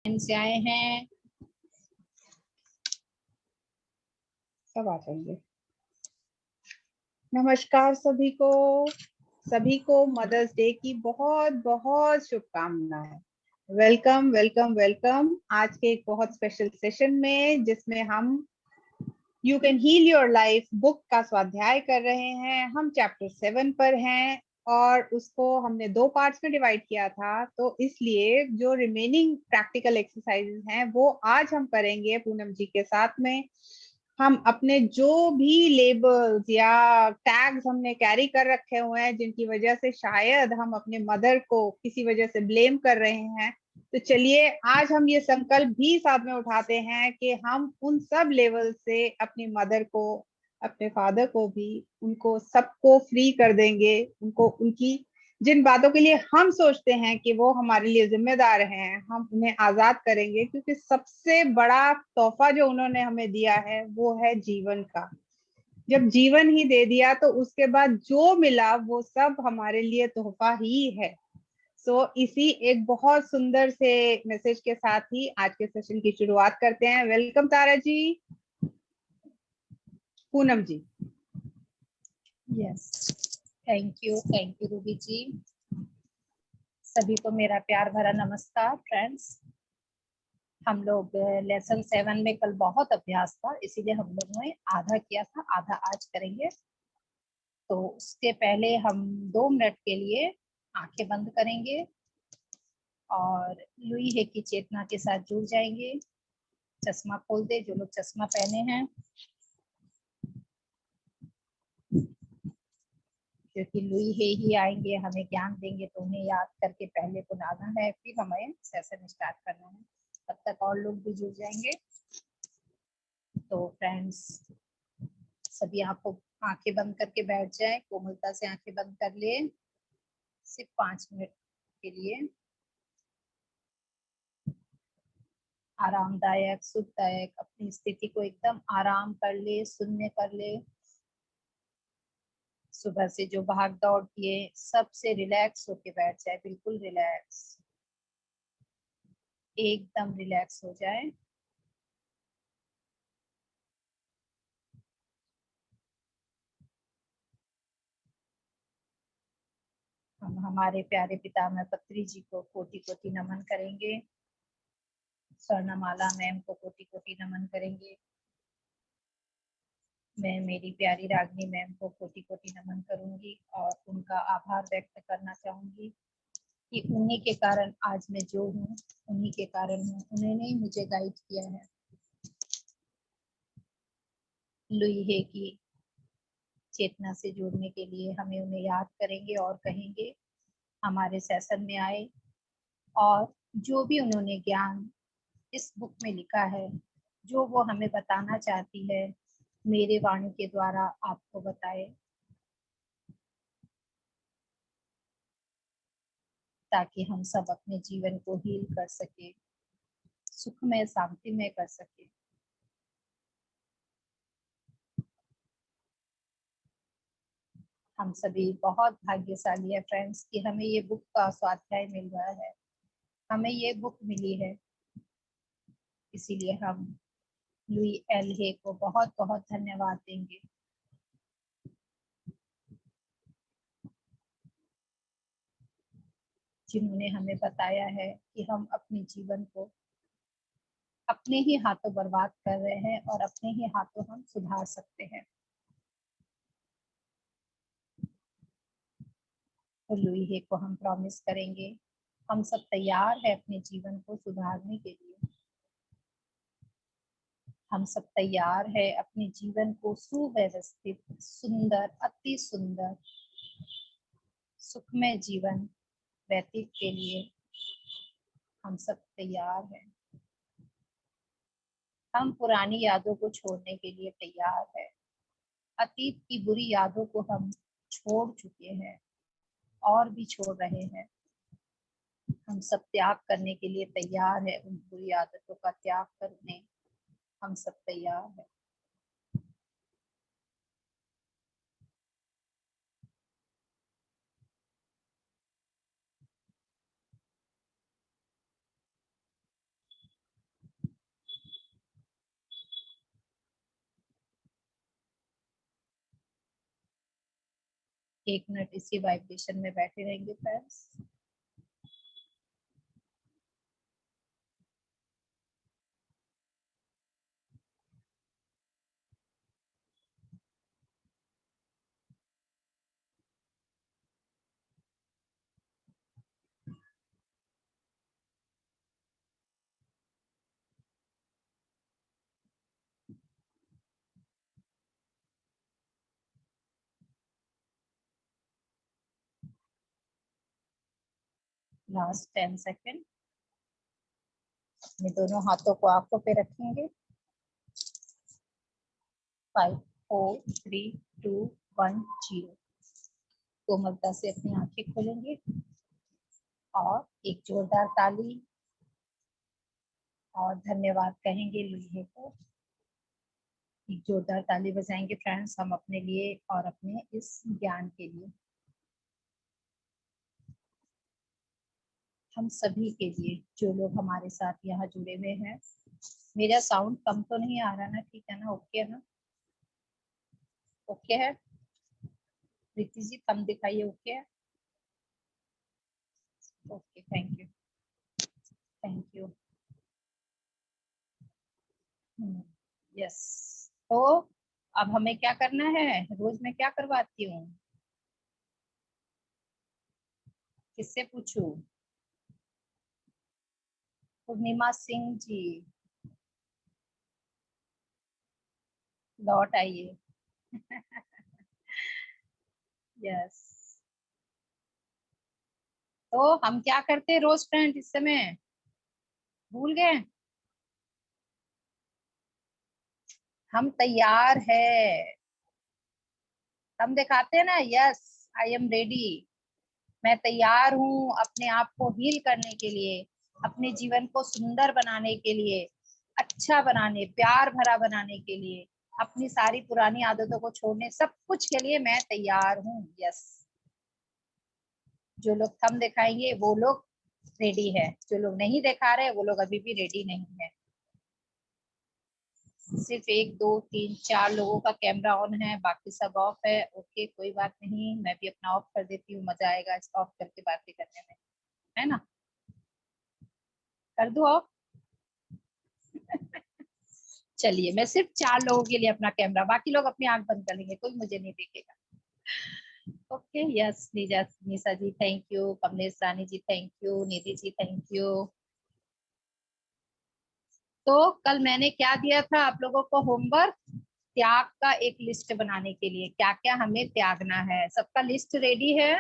से आए हैं, सब आ जाएंगे। नमस्कार सभी को मदर्स डे की बहुत बहुत शुभकामनाएं। वेलकम वेलकम वेलकम आज के एक बहुत स्पेशल सेशन में, जिसमें हम you can heal your life book का स्वाध्याय कर रहे हैं। हम चैप्टर 7 पर हैं और उसको हमने 2 पार्ट्स में डिवाइड किया था, तो इसलिए जो रिमेनिंग प्रैक्टिकल एक्सरसाइजेस हैं वो आज हम करेंगे पूनम जी के साथ में। हम अपने जो भी लेबल्स या टैग्स हमने कैरी कर रखे हुए हैं, जिनकी वजह से शायद हम अपने मदर को किसी वजह से ब्लेम कर रहे हैं, तो चलिए आज हम ये संकल्प भी साथ में उठाते हैं कि हम उन सब लेवल से अपनी मदर को, अपने फादर को भी, उनको सबको फ्री कर देंगे। उनको उनकी जिन बातों के लिए हम सोचते हैं कि वो हमारे लिए जिम्मेदार हैं, हम उन्हें आजाद करेंगे, क्योंकि सबसे बड़ा तोहफा जो उन्होंने हमें दिया है वो है जीवन का। जब जीवन ही दे दिया तो उसके बाद जो मिला वो सब हमारे लिए तोहफा ही है। इसी एक बहुत सुंदर से मैसेज के साथ ही आज के सेशन की शुरुआत करते हैं। Welcome Tara ji, Poonam ji. Yes, thank you Ruby ji. सभी को मेरा प्यार भरा नमस्कार फ्रेंड्स। हम लोग लेसन 7 में कल बहुत अभ्यास था, इसीलिए हम लोगों ने आधा किया था, आधा आज करेंगे। तो उसके पहले हम 2 मिनट के लिए आंखें बंद करेंगे और लुई है की चेतना के साथ जुड़ जाएंगे। चश्मा खोल दे जो लोग चश्मा पहने हैं, क्योंकि लुई है ही आएंगे, हमें ज्ञान देंगे, तो उन्हें याद करके पहले बुलाना है, फिर हमें सेशन स्टार्ट करना है। तब तक और लोग भी जुड़ जाएंगे। तो फ्रेंड्स, सभी आंखें बंद करके बैठ जाए, कोमलता से आंखें बंद कर ले, सिर्फ 5 मिनट के लिए। आरामदायक, सुखदायक अपनी स्थिति को एकदम आराम कर ले, शून्य कर ले। सुबह से जो भाग दौड़ किए सबसे रिलैक्स होके बैठ जाए, बिल्कुल रिलैक्स, एकदम रिलैक्स हो जाए। हम हमारे प्यारे पितामह पत्री जी को कोटि कोटि नमन करेंगे। स्वर्णमाला मैम को कोटि कोटि नमन करेंगे। मैं मेरी प्यारी रागनी मैम को कोटि कोटि नमन करूंगी और उनका आभार व्यक्त करना चाहूंगी कि उन्हीं के कारण आज मैं जो हूँ, उन्हीं के कारण हूँ, उन्होंने ही मुझे गाइड किया है। लुई है कि चेतना से जुड़ने के लिए हमें उन्हें याद करेंगे और कहेंगे हमारे सेशन में आए, और जो भी उन्होंने ज्ञान इस बुक में लिखा है, जो वो हमें बताना चाहती है, मेरे वाणी के द्वारा आपको बताए, ताकि हम सब अपने जीवन को हील कर सके, सुखमय शांतिमय कर सके। हम सभी बहुत भाग्यशाली है फ्रेंड्स कि हमें ये बुक का स्वाध्याय मिल रहा है, हमें ये बुक मिली है। इसीलिए हम लुई एल हे को बहुत बहुत धन्यवाद देंगे, जिन्होंने हमें बताया है कि हम अपने जीवन को अपने ही हाथों बर्बाद कर रहे हैं और अपने ही हाथों हम सुधार सकते हैं। तो लुई हे को हम प्रॉमिस करेंगे, हम सब तैयार है अपने जीवन को सुधारने के लिए। हम सब तैयार है अपने जीवन को सुव्यवस्थित, सुंदर, अति सुंदर, सुखमय जीवन व्यतीत के लिए हम सब तैयार हैं। हम पुरानी यादों को छोड़ने के लिए तैयार है। अतीत की बुरी यादों को हम छोड़ चुके हैं और भी छोड़ रहे हैं। हम सब त्याग करने के लिए तैयार है, उन बुरी आदतों का त्याग करने हम सब तैयार है। 1 मिनट इसी वाइब्रेशन में बैठे रहेंगे फ्रेंड्स। Last 10 second. अपने दोनों हाथों को आंखों पे रखेंगे। 5 4 3 2 1 0। कोमलता से अपनी आंखें खोलेंगे और एक जोरदार ताली और धन्यवाद कहेंगे लोहे को। एक जोरदार ताली बजाएंगे फ्रेंड्स हम अपने लिए और अपने इस ज्ञान के लिए, हम सभी के लिए जो लोग हमारे साथ यहाँ जुड़े हुए हैं। मेरा साउंड कम तो नहीं आ रहा ना? ठीक है ना? ओके है ना? ओके है प्रीति जी, कम दिखाइए। ओके है? Okay, thank you thank you. Yes. तो अब हमें क्या करना है? रोज मैं क्या करवाती हूँ? किससे पूछूं? पूर्णिमा सिंह जी लौट आइए। यस। तो हम क्या करते हैं रोज फ्रेंड इस समय? भूल गए? हम तैयार है। हम दिखाते हैं ना, यस आई एम रेडी। मैं तैयार हूँ अपने आप को हील करने के लिए, अपने जीवन को सुंदर बनाने के लिए, अच्छा बनाने, प्यार भरा बनाने के लिए, अपनी सारी पुरानी आदतों को छोड़ने, सब कुछ के लिए मैं तैयार हूँ। यस। जो लोग थंब दिखाएंगे वो लोग रेडी है, जो लोग नहीं दिखा रहे वो लोग अभी भी रेडी नहीं है। सिर्फ 1 2 3 4 लोगों का कैमरा ऑन है, बाकी सब ऑफ है। ओके, कोई बात नहीं, मैं भी अपना ऑफ कर देती हूँ, मजा आएगा इस ऑफ करके बातें करने में, है ना? कर दूं ऑफ? चलिए, मैं सिर्फ 4 लोगों के लिए अपना कैमरा, बाकी लोग अपनी आंख बंद कर लेंगे, कोई मुझे नहीं देखेगा। Okay, yes Nisha ji thank you, Kamlesh Rani ji thank you, Nidhi ji thank you. तो कल मैंने क्या दिया था आप लोगों को होमवर्क? त्याग का एक लिस्ट बनाने के लिए, क्या क्या हमें त्यागना है। सबका लिस्ट रेडी है?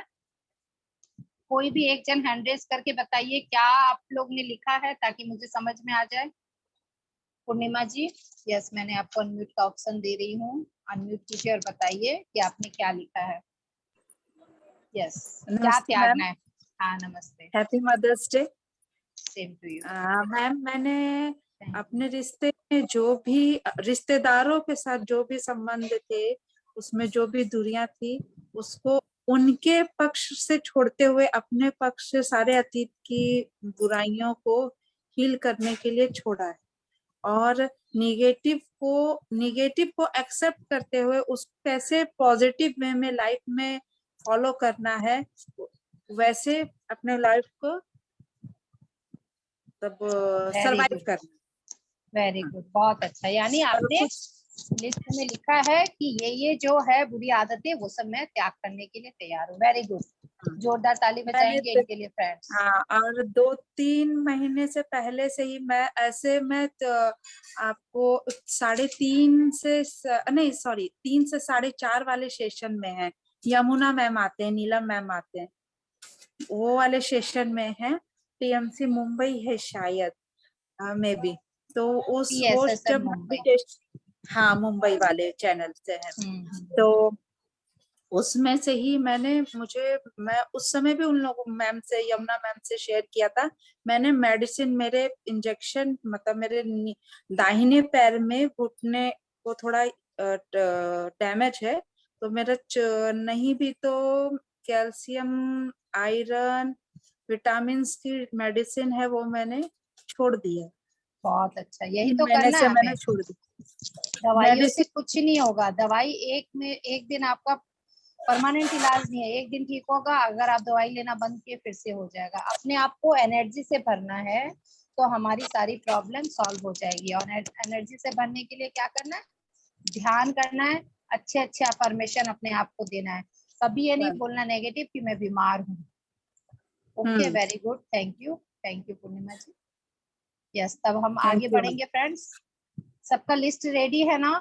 कोई भी एक जन हैंड रेज करके बताइए क्या आप लोग ने लिखा है, ताकि मुझे समझ में आ जाए। पूर्णिमा जी, यस मैंने आपको अनम्यूट का ऑप्शन दे रही हूँ, अनम्यूट कीजिए और बताइए कि आपने क्या लिखा है। यस, क्या नमस्ते मैम। त्यागना है? हाँ नमस्ते। Happy mother's day. Same to you. Ma'am, मैंने थैंक अपने रिश्ते में जो भी रिश्तेदारों के साथ जो भी संबंध थे, उसमें जो भी दूरियां थी, उसको उनके पक्ष से छोड़ते हुए अपने पक्ष से सारे अतीत की बुराइयों को हील करने के लिए छोड़ा है, और निगेटिव को एक्सेप्ट करते हुए उसको कैसे पॉजिटिव वे में लाइफ में फॉलो करना है, वैसे अपने लाइफ को तब वेरी सरवाइव गुड, करना। वेरी गुड, बहुत अच्छा। यानी और आपने कुछ लिस्ट में लिखा है कि ये जो है बुरी आदतें वो सब मैं त्याग करने के लिए तैयार हूँ। वेरी गुड, जोरदार ताली मैंने बजाएंगे इनके लिए फ्रेंड्स। हाँ, और 2-3 महीने से पहले से ही मैं आपको 3:30 से नहीं सॉरी 3 से 4:30 वाले सेशन में है। यमुना मैम आते हैं, नीलम मैम आते हैं, वो वाले सेशन में है। टीएमसी मुंबई है शायद, मे बी। तो उस वो PSSM जब मुंबई। हाँ, मुंबई वाले चैनल से है। तो उसमें से ही मैं उस समय भी उन लोगों मैम से, यमुना मैम से शेयर किया था। मैंने मेडिसिन, मेरे इंजेक्शन मतलब मेरे दाहिने पैर में घुटने को थोड़ा डैमेज है, तो मेरा नहीं भी तो कैल्शियम, आयरन, विटामिन की मेडिसिन है, वो मैंने छोड़ दिया। बहुत अच्छा, यही 3 तो महीने करना से है मैंने हमें। छोड़ दी दवाइयों से मेडिसिन। कुछ नहीं होगा, दवाई एक दिन आपका परमानेंट इलाज नहीं है, एक दिन ठीक होगा, अगर आप दवाई लेना बंद किए फिर से हो जाएगा। अपने आप को एनर्जी से भरना है तो हमारी सारी प्रॉब्लम सॉल्व हो जाएगी। और एनर्जी से भरने के लिए क्या करना है, ध्यान करना है, अच्छे अच्छे अफर्मेशन अपने आप को देना है। कभी ये नहीं बोलना नेगेटिव कि मैं बीमार हूँ। Okay, very good, thank you Purnima ji. Yes, तब हम आगे बढ़ेंगे फ्रेंड्स। सबका लिस्ट रेडी है ना?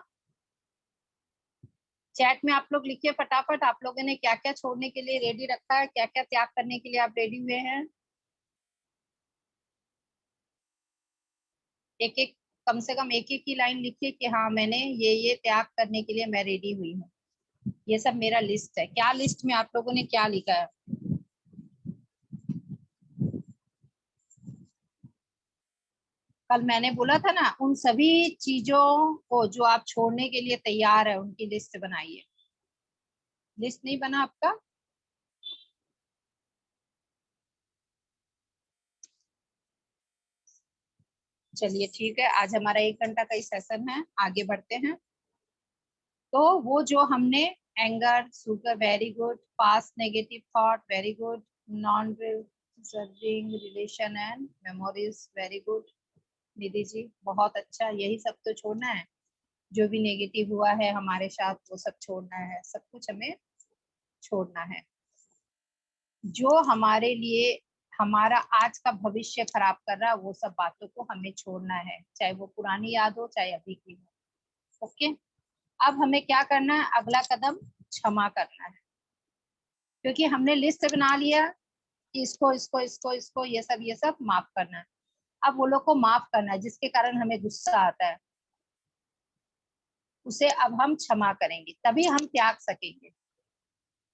चैट में आप लोग लिखिए फटाफट, आप लोगों ने क्या क्या छोड़ने के लिए रेडी रखा है, क्या क्या त्याग करने के लिए आप रेडी हुए हैं। एक एक, कम से कम एक एक की लाइन लिखिए कि हाँ मैंने ये त्याग करने के लिए मैं रेडी हुई हूँ। ये सब मेरा लिस्ट है। क्या लिस्ट में आप लोगों ने क्या लिखा है? कल मैंने बोला था ना, उन सभी चीजों को जो आप छोड़ने के लिए तैयार है उनकी लिस्ट बनाइए। लिस्ट नहीं बना आपका? चलिए ठीक है, आज हमारा 1 घंटा का ही सेशन है, आगे बढ़ते हैं। तो वो जो हमने anger, sugar, very good, past negative thought, very good, non deserving relation and memories, very good Nidhi ji, बहुत अच्छा। यही सब तो छोड़ना है, जो भी नेगेटिव हुआ है हमारे साथ वो सब छोड़ना है, सब कुछ हमें छोड़ना है। जो हमारे लिए हमारा आज का भविष्य खराब कर रहा है वो सब बातों को हमें छोड़ना है, चाहे वो पुरानी याद हो चाहे अभी की हो। ओके, अब हमें क्या करना है, अगला कदम क्षमा करना है। क्योंकि हमने लिस्ट बना लिया कि इसको इसको इसको इसको ये सब माफ करना है। अब वो लोग को माफ करना है जिसके कारण हमें गुस्सा आता है, उसे अब हम क्षमा करेंगे, तभी हम त्याग सकेंगे।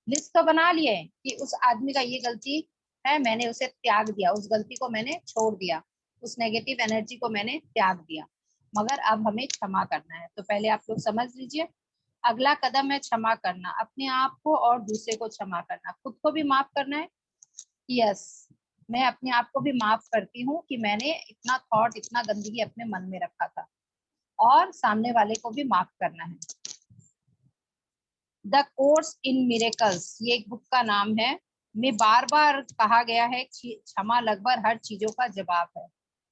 लिस्ट तो बना लिए कि उस आदमी का ये गलती है, मैंने उसे त्याग दिया, उस गलती को मैंने छोड़ दिया, उस नेगेटिव एनर्जी को मैंने त्याग दिया, मगर अब हमें क्षमा करना है। तो पहले आप लोग समझ लीजिए, अगला कदम है क्षमा करना, अपने आप को और दूसरे को क्षमा करना, खुद को भी माफ करना है। यस, मैं अपने आप को भी माफ करती हूँ कि मैंने इतना थॉट, इतना गंदगी अपने मन में रखा था, और सामने वाले को भी माफ करना है। द कोर्स इन मिरेकल्स, ये एक बुक का नाम है, में बार बार कहा गया है कि क्षमा लगभग हर चीजों का जवाब है।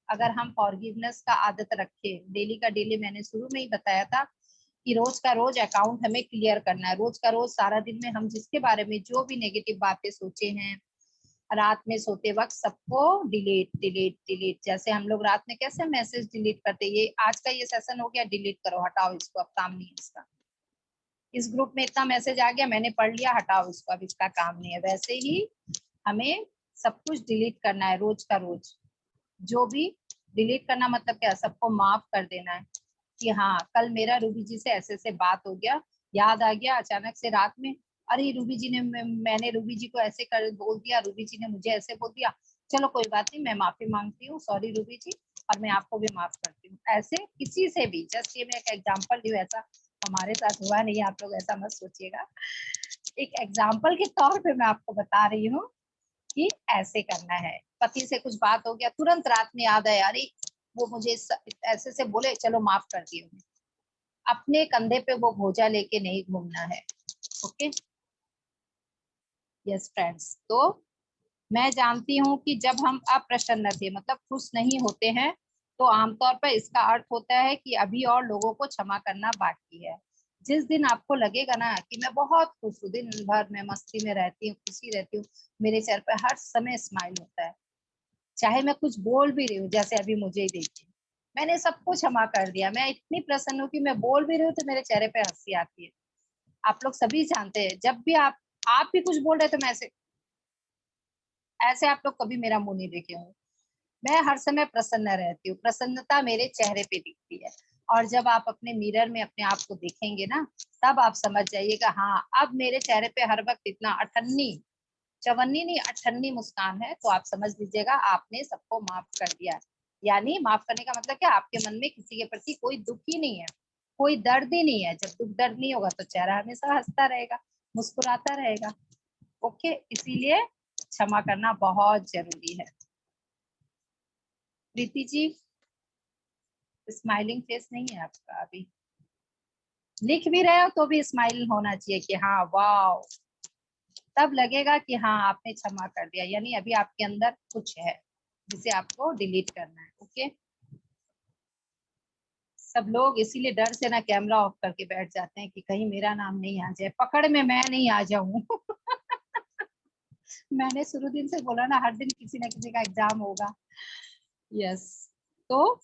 अगर हम फॉरगिवनेस का आदत रखें, डेली का डेली, मैंने शुरू में ही बताया था कि रोज का रोज अकाउंट हमें क्लियर करना है। रोज का रोज सारा दिन में हम जिसके बारे में जो भी नेगेटिव बातें सोचे हैं, रात में सोते वक्त सबको डिलीट डिलीट डिलीट। जैसे हम लोग रात में कैसे मैसेज डिलीट करते, ये आज का ये सेशन हो गया, डिलीट करो, हटाओ इसको, अब काम नहीं है इसका। इस ग्रुप में इतना मैसेज आ गया, मैंने पढ़ लिया, हटाओ इसको, अब इसका काम नहीं है। वैसे ही हमें सब कुछ डिलीट करना है रोज का रोज। जो भी डिलीट करना मतलब क्या, सबको माफ कर देना है कि हाँ कल मेरा रूबी जी से ऐसे ऐसे बात हो गया, याद आ गया अचानक से रात में, अरे रूबी जी ने, मैंने रूबी जी को ऐसे कर बोल दिया, रूबी जी ने मुझे ऐसे बोल दिया, चलो कोई बात नहीं, मैं माफी मांगती हूँ, सॉरी रूबी जी, और मैं आपको भी माफ करती हूँ। ऐसे किसी से भी, जस्ट ये मैं एक एग्जाम्पल दी, ऐसा हमारे साथ हुआ नहीं, आप लोग ऐसा मत सोचिएगा, एक एग्जाम्पल के तौर पे मैं आपको बता रही हूँ कि ऐसे करना है। पति से कुछ बात हो गया, तुरंत रात में याद आया, अरे वो मुझे ऐसे से बोले, चलो माफ कर दिए। अपने कंधे पे वो बोझा लेके नहीं घूमना है। Okay, yes friends. तो मैं जानती हूँ कि जब हम अप्रसन्न थे, मतलब खुश नहीं होते हैं, तो आमतौर पर इसका अर्थ होता है कि अभी और लोगों को क्षमा करना बाकी है। जिस दिन आपको लगेगा ना कि मैं बहुत खुश हूँ, दिन भर मैं मस्ती में रहती हूँ, खुशी रहती हूँ, मेरे चेहरे पर हर समय स्माइल होता है, चाहे मैं कुछ बोल भी रही हूँ, जैसे अभी मुझे ही देखिए, मैंने सबको क्षमा कर दिया, मैं इतनी प्रसन्न हूँ कि मैं बोल भी रही हूँ तो मेरे चेहरे पे हंसी आती है। आप लोग सभी जानते हैं, जब भी आप भी कुछ बोल रहे तो मैं ऐसे ऐसे, आप लोग कभी मेरा मुंह नहीं देखे होंगे, मैं हर समय प्रसन्न रहती हूँ, प्रसन्नता मेरे चेहरे पे दिखती है। और जब आप अपने मिरर में अपने आप को देखेंगे ना, तब आप समझ जाइएगा, हाँ अब मेरे चेहरे पे हर वक्त इतना अठन्नी, चवन्नी नहीं, अठन्नी मुस्कान है, तो आप समझ लीजिएगा आपने सबको माफ कर दिया। यानी माफ करने का मतलब क्या, आपके मन में किसी के प्रति कोई दुख ही नहीं है, कोई दर्द ही नहीं है। जब दुख दर्द नहीं होगा तो चेहरा हमेशा हंसता रहेगा, मुस्कुराता रहेगा। ओके, इसीलिए क्षमा करना बहुत जरूरी है। प्रीति जी, स्माइलिंग फेस नहीं है आपका, अभी लिख भी रहे हो तो भी स्माइल होना चाहिए कि हाँ वाओ तब लगेगा कि हाँ आपने क्षमा कर दिया, यानी अभी आपके अंदर कुछ है जिसे आपको डिलीट करना है। ओके, सब लोग इसीलिए डर से ना कैमरा ऑफ करके बैठ जाते हैं कि कहीं मेरा नाम नहीं आ जाए, पकड़ में मैं नहीं आ जाऊं। मैंने शुरू दिन से बोला ना, हर दिन किसी ना किसी का एग्जाम होगा। यस, तो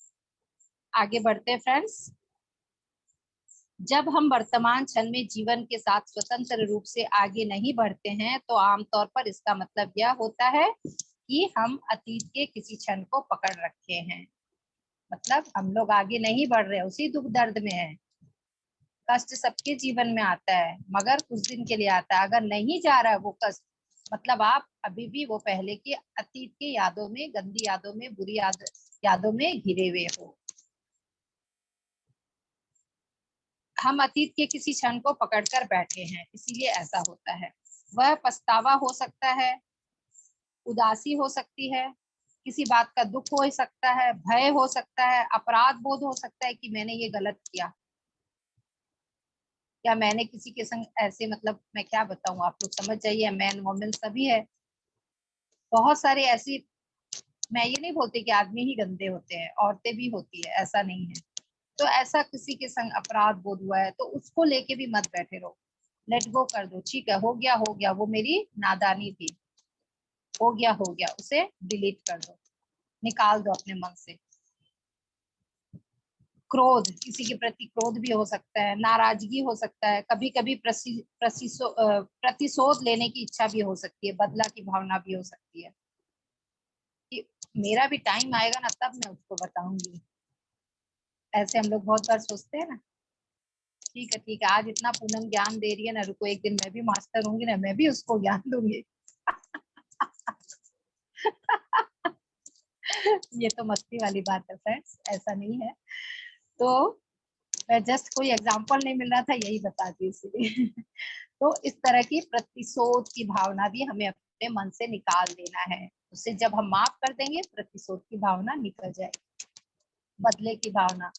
आगे बढ़ते हैं फ्रेंड्स। जब हम वर्तमान क्षण में जीवन के साथ स्वतंत्र रूप से आगे नहीं बढ़ते हैं तो आमतौर पर इसका मतलब यह होता है कि हम अतीत के किसी क्षण को पकड़ रखे हैं। मतलब हम लोग आगे नहीं बढ़ रहे, उसी दुख दर्द में है। कष्ट सबके जीवन में आता है, मगर कुछ दिन के लिए आता है। अगर नहीं जा रहा है वो कष्ट, मतलब आप अभी भी वो पहले की अतीत की यादों में, गंदी यादों में, बुरी यादों में घिरे हुए हो। हम अतीत के किसी क्षण को पकड़कर बैठे हैं, इसीलिए ऐसा होता है। वह पछतावा हो सकता है, उदासी हो सकती है, किसी बात का दुख हो सकता है, भय हो सकता है, अपराध बोध हो सकता है कि मैंने ये गलत किया, या मैंने किसी के संग ऐसे, मतलब मैं क्या बताऊं, आप लोग समझ जाइए, मैन वुमेन सभी है। बहुत सारी ऐसी, मैं ये नहीं बोलती कि आदमी ही गंदे होते हैं, औरतें भी होती है, ऐसा नहीं है। तो ऐसा किसी के संग अपराध बोध हुआ है तो उसको लेके भी मत बैठे रहो, लेट गो कर दो। ठीक है, हो गया हो गया, वो मेरी नादानी थी, हो गया, उसे डिलीट कर दो, निकाल दो अपने मन से। क्रोध, किसी के प्रति क्रोध भी हो सकता है, नाराजगी हो सकता है, कभी कभी प्रतिशोध लेने की इच्छा भी हो सकती है, बदला की भावना भी हो सकती है कि मेरा भी टाइम आएगा ना, तब मैं उसको बताऊंगी। ऐसे हम लोग बहुत बार सोचते हैं ना। ठीक है, आज इतना पूनम ज्ञान दे रही है ना, रुको एक दिन मैं भी मास्टर होंगी ना, मैं भी उसको ज्ञान दूंगी। ये तो मस्ती वाली बात है फ्रेंड्स, ऐसा नहीं है। तो जस्ट कोई एग्जांपल नहीं मिल रहा था, यही बता दी इसीलिए। तो इस तरह की प्रतिशोध की भावना भी हमें अपने मन से निकाल देना है। उससे जब हम माफ कर देंगे, प्रतिशोध की भावना निकल जाएगी। बदले की भावना,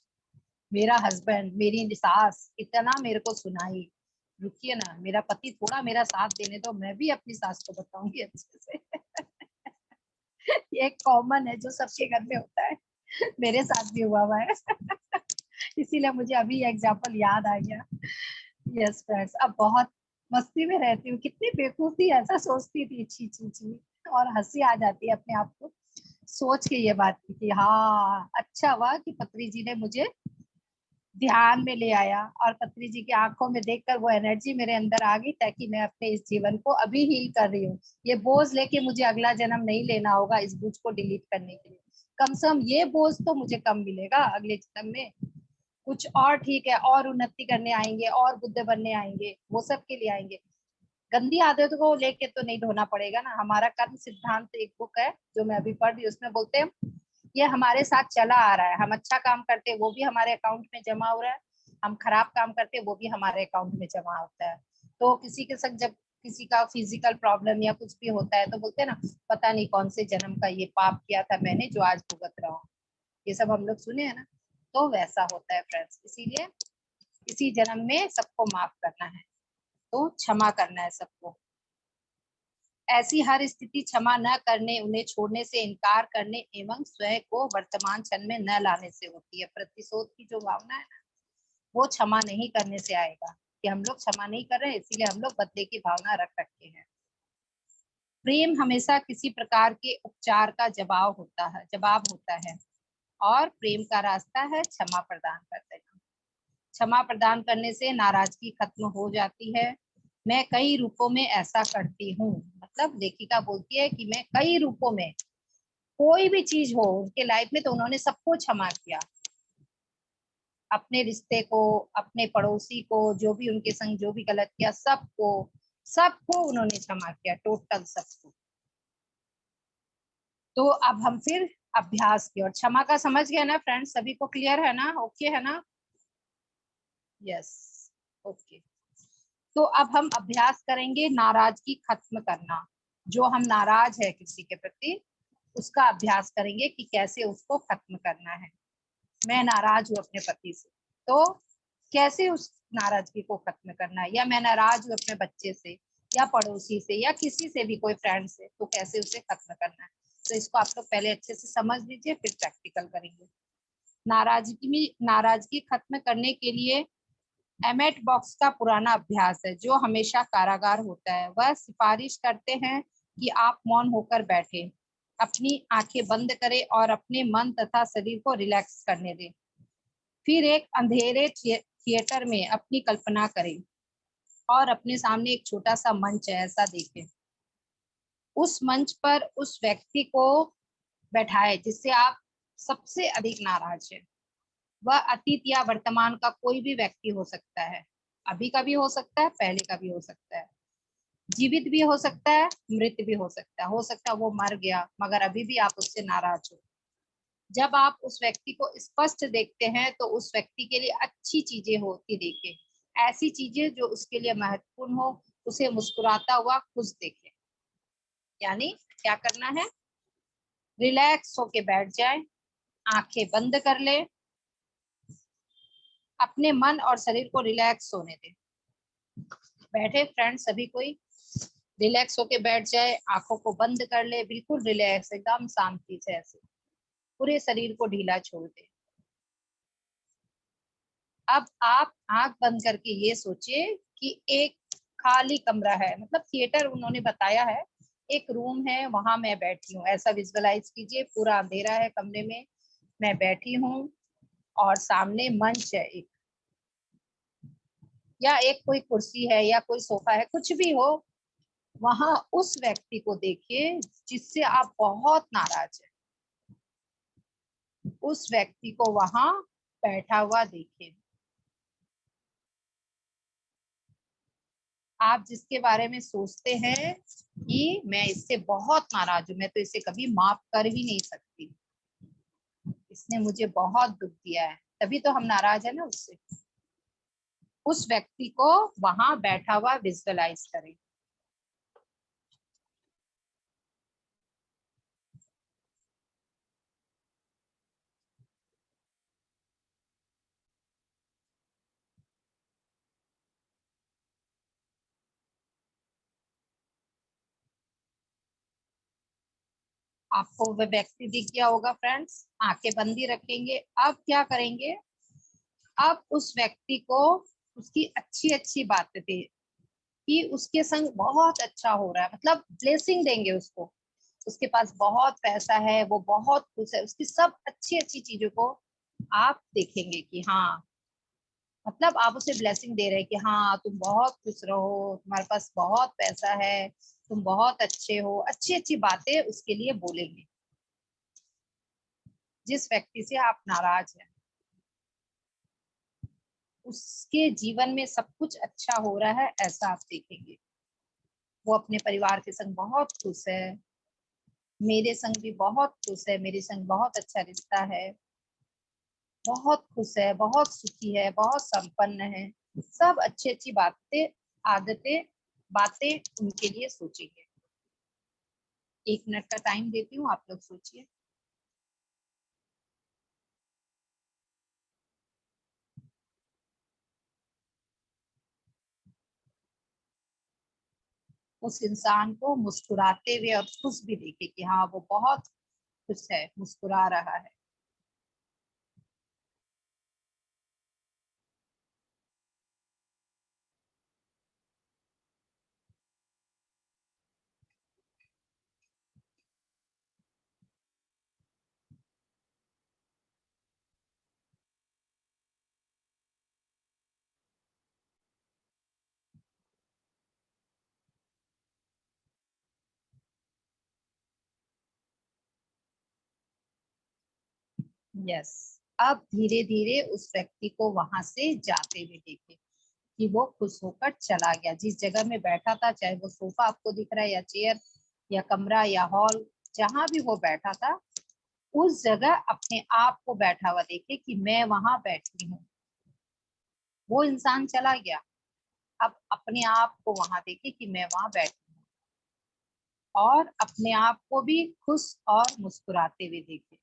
मेरा हस्बैंड, मेरी सास इतना मेरे को सुनाई, रुकिए ना, मेरा पति थोड़ा मेरा साथ देने दो, मैं भी अपनी सास को बताऊंगी अच्छे से। ये कॉमन है जो सबके घर में होता है, मेरे साथ भी हुआ है। इसीलिए मुझे अभी एग्जाम्पल याद आ गया। यस फ्रेंड्स, अब बहुत मस्ती में रहती हूँ, कितनी बेवकूफी ऐसा सोचती थी, छी छी छी, और हंसी आ जाती है अपने आप को सोच के ये बात की, हाँ अच्छा हुआ कि पत्री जी ने मुझे ध्यान में ले आया, और पत्री जी की आंखों में देखकर वो एनर्जी मेरे अंदर आ गई, ताकि मैं अपने इस जीवन को अभी हील कर रही हूँ। ये बोझ लेके मुझे अगला जन्म नहीं लेना होगा इस बोझ को डिलीट करने के लिए। कम से कम ये बोझ तो मुझे कम मिलेगा अगले जन्म में। कुछ और ठीक है, और उन्नति करने आएंगे, और बुद्ध बनने आएंगे, वो सब के लिए आएंगे। गंदी आदतों को लेके तो नहीं ढोना पड़ेगा ना। हमारा कर्म सिद्धांत एक बुक है जो मैं अभी पढ़ रही हूँ, उसमें बोलते हैं ये हमारे साथ चला आ रहा है। हम अच्छा काम करते हैं वो भी हमारे अकाउंट में जमा हो रहा है, हम खराब काम करते हैं वो भी हमारे अकाउंट में जमा होता है। तो किसी के संग जब किसी का फिजिकल प्रॉब्लम या कुछ भी होता है तो बोलते हैं ना, पता नहीं कौन से जन्म का ये पाप किया था मैंने जो आज भुगत रहा हूँ। ये सब हम लोग सुने हैं ना। तो वैसा होता है फ्रेंड्स, इसीलिए इसी जन्म में सबको माफ करना है, तो क्षमा करना है सबको। ऐसी हर स्थिति क्षमा न करने, उन्हें छोड़ने से इनकार करने एवं स्वयं को वर्तमान क्षण में न लाने से होती है। प्रतिशोध की जो भावना है ना, वो क्षमा नहीं करने से आएगा, कि हम लोग क्षमा नहीं कर रहे हैं इसीलिए हम लोग बदले की भावना रख रखे हैं। प्रेम हमेशा किसी प्रकार के उपचार का जवाब होता है, और प्रेम का रास्ता है क्षमा प्रदान कर देना। क्षमा प्रदान करने से नाराजगी खत्म हो जाती है। मैं कई रूपों में ऐसा करती हूँ, मतलब लेखिका बोलती है कि मैं कई रूपों में, कोई भी चीज हो उनके लाइफ में तो उन्होंने सबको क्षमा किया। अपने रिश्ते को, अपने पड़ोसी को, जो भी उनके संग जो भी गलत किया, सबको सबको उन्होंने क्षमा किया, टोटल सबको। तो अब हम फिर अभ्यास की और क्षमा का समझ गए ना फ्रेंड्स, सभी को क्लियर है ना, ओके है ना? Yes, okay. तो अब हम अभ्यास करेंगे नाराजगी खत्म करना। जो हम नाराज है किसी के प्रति, उसका अभ्यास करेंगे कि कैसे उसको खत्म करना है। मैं नाराज हूँ अपने पति से, तो कैसे उस नाराजगी को खत्म करना है, या मैं नाराज हूँ अपने बच्चे से, या पड़ोसी से या किसी से भी, कोई फ्रेंड से, तो कैसे उसे खत्म करना है। तो इसको आप लोग पहले अच्छे से समझ लीजिए, फिर प्रैक्टिकल करेंगे। नाराजगी खत्म करने के लिए एमेट बॉक्स का पुराना अभ्यास है, जो हमेशा कारागार होता है। वह सिफारिश करते हैं कि आप मौन होकर बैठे, अपनी आंखें बंद करें और अपने मन तथा शरीर को रिलैक्स करने दें। फिर एक अंधेरे थिएटर में अपनी कल्पना करें और अपने सामने एक छोटा सा मंच है ऐसा देखें। उस मंच पर उस व्यक्ति को बैठाए जिससे आप सबसे अधिक नाराज है। वह अतीत या वर्तमान का कोई भी व्यक्ति हो सकता है, अभी का भी हो सकता है, पहले का भी हो सकता है, जीवित भी हो सकता है, मृत भी हो सकता है वो मर गया मगर अभी भी आप उससे नाराज हो। जब आप उस व्यक्ति को स्पष्ट देखते हैं तो उस व्यक्ति के लिए अच्छी चीजें होती देखें, ऐसी चीजें जो उसके लिए महत्वपूर्ण हो। उसे मुस्कुराता हुआ खुश देखें। यानी क्या करना है, रिलैक्स होके बैठ जाए, आंखें बंद कर ले, अपने मन और शरीर को रिलैक्स होने दे। बैठे फ्रेंड्स, सभी कोई रिलैक्स होके बैठ जाए, आंखों को बंद कर ले, बिल्कुल रिलैक्स, एकदम शांति से, ऐसे पूरे शरीर को ढीला छोड़ दे। अब आप आंख बंद करके ये सोचिए कि एक खाली कमरा है, मतलब थिएटर उन्होंने बताया है, एक रूम है, वहां मैं बैठी हूँ, ऐसा विजुअलाइज कीजिए। पूरा अंधेरा है कमरे में, मैं बैठी हूँ और सामने मंच है एक, या एक कोई कुर्सी है या कोई सोफा है, कुछ भी हो। वहां उस व्यक्ति को देखिए जिससे आप बहुत नाराज हैं, उस व्यक्ति को वहां बैठा हुआ देखिए। आप जिसके बारे में सोचते हैं कि मैं इससे बहुत नाराज हूं, मैं तो इसे कभी माफ कर ही नहीं सकती, इसने मुझे बहुत दुख दिया है, तभी तो हम नाराज है ना उससे। उस व्यक्ति को वहां बैठा हुआ विजुअलाइज करें। आपको वह व्यक्ति दिख गया होगा फ्रेंड्स, आंखें बंदी रखेंगे। अब क्या करेंगे, अब उस व्यक्ति को उसकी अच्छी अच्छी बातें दे कि उसके संग बहुत अच्छा हो रहा है, मतलब ब्लेसिंग देंगे उसको। उसके पास बहुत पैसा है, वो बहुत खुश है, उसकी सब अच्छी अच्छी चीजों को आप देखेंगे कि हाँ, मतलब आप उसे ब्लेसिंग दे रहे हैं कि हाँ तुम बहुत खुश रहो, तुम्हारे पास बहुत पैसा है, तुम बहुत अच्छे हो, अच्छी अच्छी बातें उसके लिए बोलेंगे। जिस व्यक्ति से आप नाराज हैं, उसके जीवन में सब कुछ अच्छा हो रहा है ऐसा आप देखेंगे। वो अपने परिवार के संग बहुत खुश है, मेरे संग भी बहुत खुश है, मेरे संग बहुत अच्छा रिश्ता है, बहुत खुश है, बहुत सुखी है, बहुत संपन्न है। सब अच्छी अच्छी बातें, आदतें, बातें उनके लिए सोचेंगे। 1 मिनट का टाइम देती हूँ, आप लोग सोचिए। उस इंसान को मुस्कुराते हुए और खुश भी देखे कि हाँ वो बहुत खुश है, मुस्कुरा रहा है। यस, अब धीरे धीरे उस व्यक्ति को वहां से जाते हुए देखे कि वो खुश होकर चला गया। जिस जगह में बैठा था, चाहे वो सोफा आपको दिख रहा है या चेयर या कमरा या हॉल, जहां भी वो बैठा था, उस जगह अपने आप को बैठा हुआ देखे कि मैं वहां बैठी हूँ। वो इंसान चला गया, अब अपने आप को वहां देखे कि मैं वहां बैठी हूँ, और अपने आप को भी खुश और मुस्कुराते हुए देखे।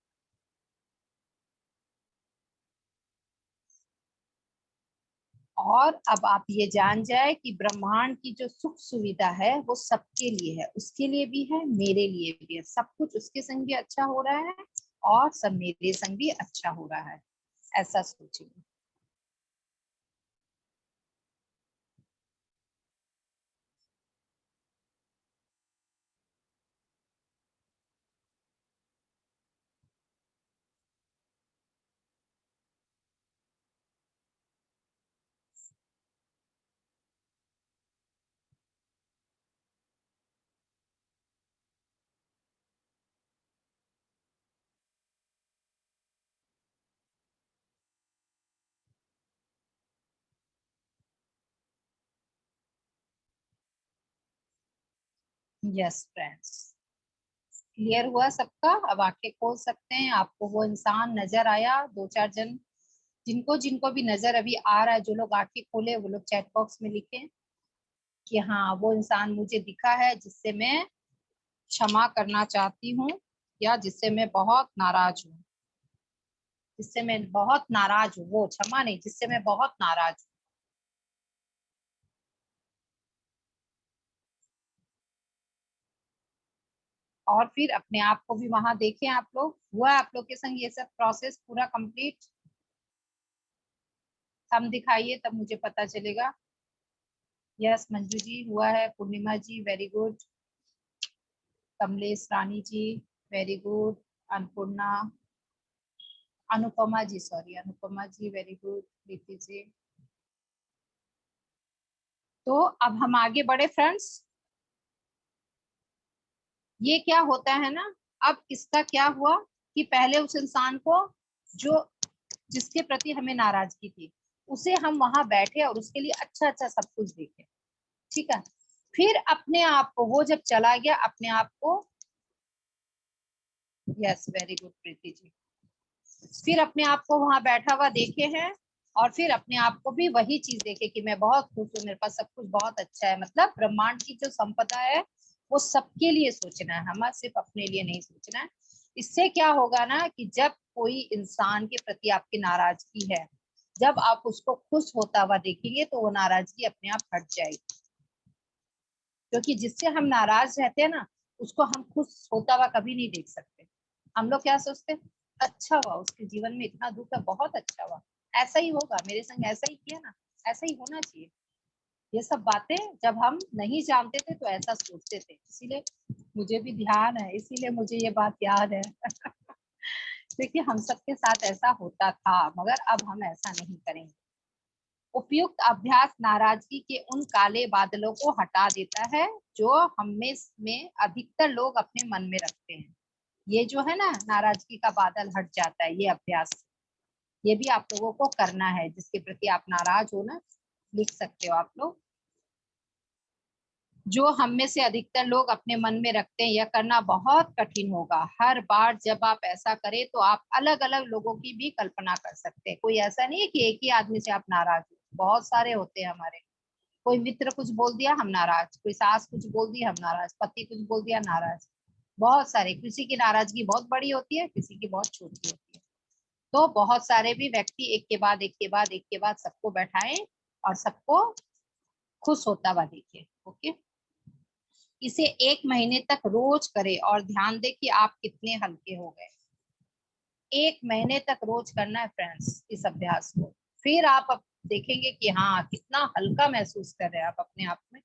और अब आप ये जान जाए कि ब्रह्मांड की जो सुख सुविधा है वो सबके लिए है, उसके लिए भी है, मेरे लिए भी है। सब कुछ उसके संग भी अच्छा हो रहा है और सब मेरे संग भी अच्छा हो रहा है, ऐसा सोचिए। यस फ्रेंड्स, क्लियर हुआ सबका? अब आंखें खोल सकते हैं। आपको वो इंसान नजर आया? दो चार जन जिनको जिनको भी नजर अभी आ रहा है, जो लोग आंखें खोले वो लोग चैट बॉक्स में लिखें कि हाँ वो इंसान मुझे दिखा है जिससे मैं क्षमा करना चाहती हूँ, या जिससे मैं बहुत नाराज हूँ। जिससे मैं बहुत नाराज हूँ, वो क्षमा नहीं, जिससे मैं बहुत नाराज हूँ। और फिर अपने आप को भी वहां देखें आप लोग। हुआ आप लोग के संग ये सब प्रोसेस पूरा कंप्लीट? हम दिखाइए तब मुझे पता चलेगा। यस मंजू जी हुआ है, पूर्णिमा जी वेरी गुड, कमलेश रानी जी वेरी गुड, अन्नपूर्णा, अनुपमा जी, सॉरी अनुपमा जी वेरी गुड, प्रीति जी। तो अब हम आगे बढ़े फ्रेंड्स। ये क्या होता है ना, अब इसका क्या हुआ कि पहले उस इंसान को जो जिसके प्रति हमें नाराजगी थी, उसे हम वहां बैठे और उसके लिए अच्छा अच्छा सब कुछ देखे, ठीक है। फिर अपने आप को, वो जब चला गया अपने आप को, yes very good Preeti ji, फिर अपने आप को वहां बैठा हुआ देखे हैं और फिर अपने आप को भी वही चीज देखे कि मैं बहुत खुश हूँ, मेरे पास सब कुछ बहुत अच्छा है। मतलब ब्रह्मांड की जो संपदा है वो सबके लिए सोचना है, हमें सिर्फ अपने लिए नहीं सोचना है। इससे क्या होगा ना कि जब कोई इंसान के प्रति आपकी नाराजगी है, जब आप उसको खुश होता हुआ देखेंगे तो वो नाराजगी अपने आप हट जाएगी। क्योंकि जिससे हम नाराज रहते हैं ना, उसको हम खुश होता हुआ कभी नहीं देख सकते। हम लोग क्या सोचते हैं, अच्छा हुआ उसके जीवन में इतना दुख है, बहुत अच्छा हुआ, ऐसा ही होगा मेरे संग, ऐसा ही किया ना, ऐसा ही होना चाहिए। ये सब बातें जब हम नहीं जानते थे तो ऐसा सोचते थे, इसीलिए मुझे भी ध्यान है, इसीलिए मुझे ये बात याद है। देखिए हम सबके साथ ऐसा होता था, मगर अब हम ऐसा नहीं करेंगे। उपयुक्त अभ्यास नाराजगी के उन काले बादलों को हटा देता है जो हम में अधिकतर लोग अपने मन में रखते हैं। ये जो है ना, नाराजगी का बादल हट जाता है, ये अभ्यास, ये भी आप लोगों को करना है। जिसके प्रति आप नाराज हो ना, लिख सकते हो आप लोग। जो हम में से अधिकतर लोग अपने मन में रखते हैं, यह करना बहुत कठिन होगा। हर बार जब आप ऐसा करें तो आप अलग अलग लोगों की भी कल्पना कर सकते हैं। कोई ऐसा नहीं है कि एक ही आदमी से आप नाराज हो, बहुत सारे होते हैं हमारे। कोई मित्र कुछ बोल दिया हम नाराज, कोई सास कुछ बोल दी हम नाराज, पति कुछ बोल दिया नाराज, बहुत सारे। किसी की नाराजगी बहुत बड़ी होती है, किसी की बहुत छोटी होती है। तो बहुत सारे भी व्यक्ति एक के बाद एक के बाद एक के बाद सबको बैठाएं और सबको खुश होता हुआ देखें। ओके, इसे 1 महीने तक रोज करें और ध्यान दें कि आप कितने हल्के हो गए। 1 महीने तक रोज करना है फ्रेंड्स इस अभ्यास को। फिर आप देखेंगे कि हाँ कितना हल्का महसूस कर रहे हैं आप अपने आप में,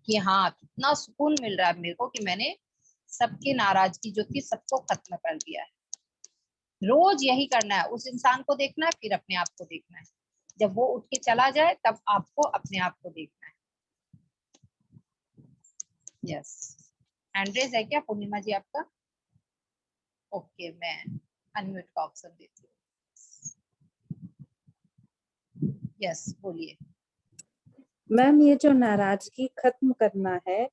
कि हाँ कितना सुकून मिल रहा है मेरे को कि मैंने सबकी नाराजगी जो थी सबको खत्म कर दिया है। रोज यही करना है, उस इंसान को देखना है फिर अपने आप को देखना है। जब वो उठ के चला जाए तब आपको अपने आप को देखना है। यस, हैंड रेज है क्या पूर्णिमा जी आपका? ओके, मैं अनम्यूट का ऑप्शन देती हूँ। यस बोलिए। मैम ये जो नाराजगी खत्म करना है,